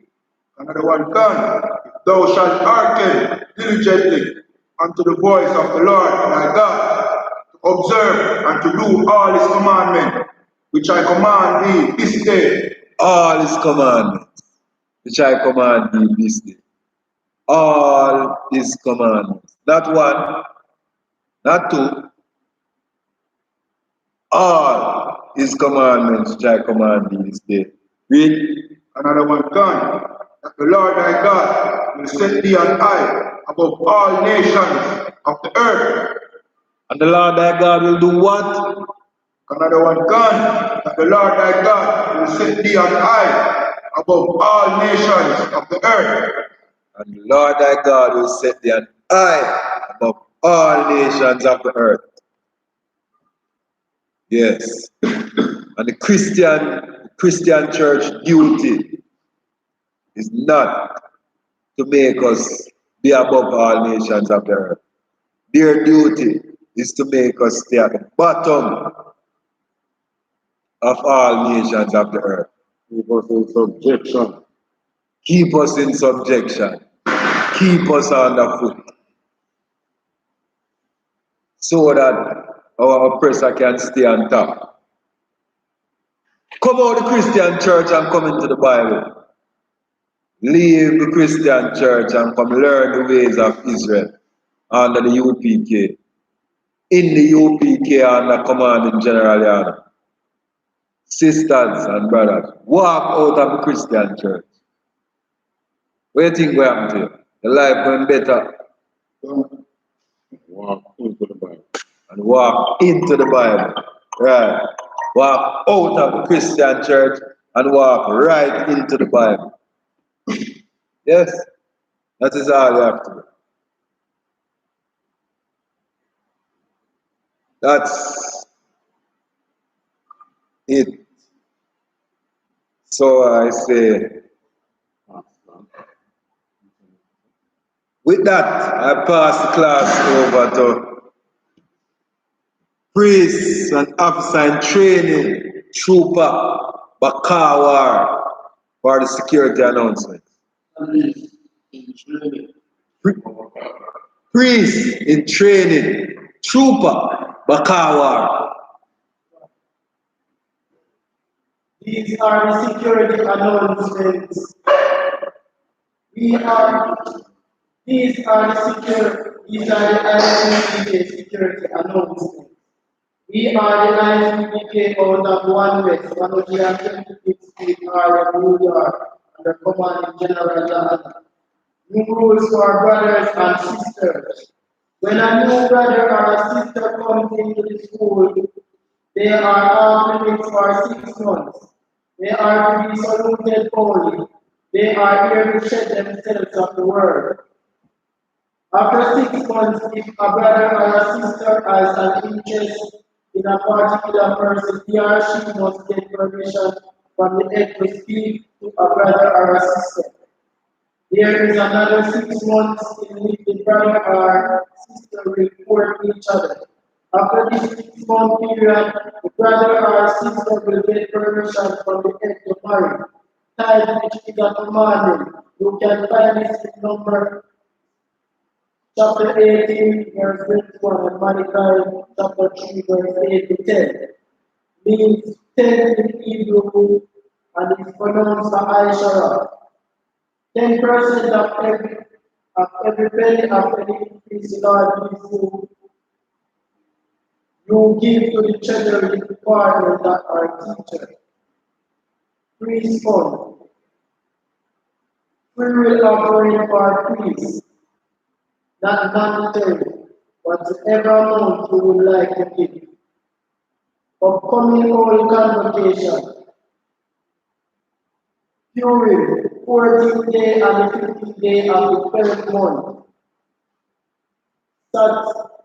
Another one gone. Thou shalt hearken diligently unto the voice of the Lord thy God, to observe and to do all his commandments, which I command thee this day. All his commandments, which I command thee this day. All his commandments. Not one, not two. All his commandments, which I command thee this day. Read. Another one gone. That the Lord thy God will set thee on high above all nations of the earth. And the Lord thy God will do what? Another one gone. That the Lord thy God will set thee on high above all nations of the earth. And the Lord thy God will set thee on high above all nations of the earth. Yes. And the Christian church duty is not to make us be above all nations of the earth. Their duty is to make us stay at the bottom of all nations of the earth. Keep us in subjection. Keep us in subjection. Keep us underfoot. So that our oppressor can stay on top. Come out of the Christian church and come into the Bible. Leave the Christian church and come learn the ways of Israel under the UPK. In the UPK under commanding General Yana. Sisters and brothers, walk out of the Christian church. What do you think will happen to you? the life going better. Walk into the Bible. And walk into the Bible. Right. Walk out of the Christian church and walk right into the Bible. Yes, that is all you have to do. That's it. So I say, with that, I pass the class over to priest and officer in training, Trooper Bakawar, for the security announcement. Priest in training, Trooper Bakawar. These are the security announcements. These are the I.S.U.P.K security announcements. We are the I.S.U.P.K out of One West, 125th Street, Harlem, New York, under command General JAHANNA. New rules for brothers and sisters. When a new brother or a sister comes into the school, they are off limits for 6 months. They are to be saluted holy. They are here to shed themselves of the word. After 6 months, if a brother or a sister has an interest in a particular person, he or she must get permission from the head to speak to a brother or a sister. There is another 6 months in which the brother or sister will report each other. After this 6-month period, the brother or sister will get permission from the head to marry. Tithe which is a commandment. You can find this in number chapter 18, verse 21, and Marital, chapter 3, verse 8 to 10. Means 10 in Hebrew, and is pronounced I.S.U.P.K. 10% of every penny of any increase the Lord gives you, you give to the treasury department that are teachers. Priest fund. Free will offering for priests, not monetary, whatever amount you would like to give. Upcoming holy convocation. Purim, 14th day and the 15th day of the 12th month.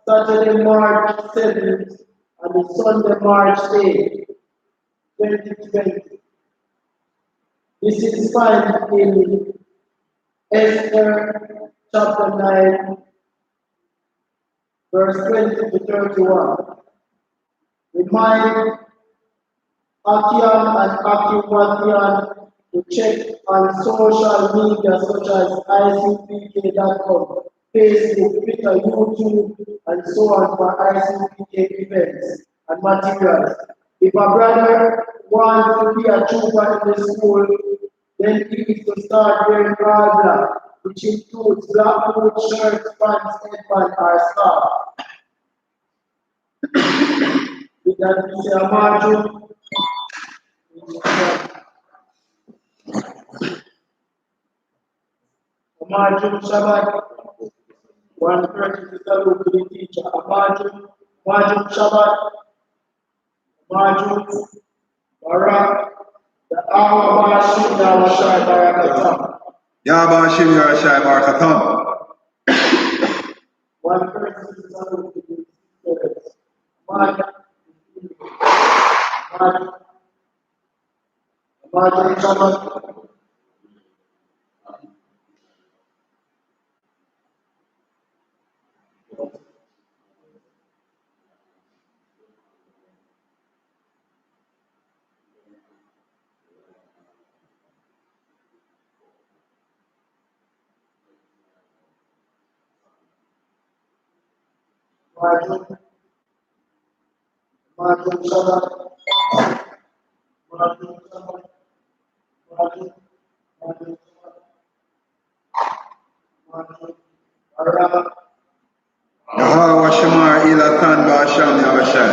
Saturday, March 7th and the Sunday, March 8th, 2020. This is found in Esther chapter 9, verse 20 to 31. Remind Akian and Akiwatian to check on social media such as ISUPK.com, Facebook, Twitter, YouTube, and so on for I.S.U.P.K events and materials. If a brother wants to be a trooper in the school, then he is to start wearing broad black, which includes black coat, shirt, pants, headband, or scarf. With that, we say a margin. Margin Shabbat, 130 to salute to the teacher. A margin Shabbat, margin Barak, the hour Bashim Yawashai Barakatam. Yabashim Yarashai Markatam. 130 to salute to the teachers. Margin Shabbat. Margin Shabbat. Margin Shabbat. Margin Barak. Yahweh Shemar Ilatan Basham Yavashai.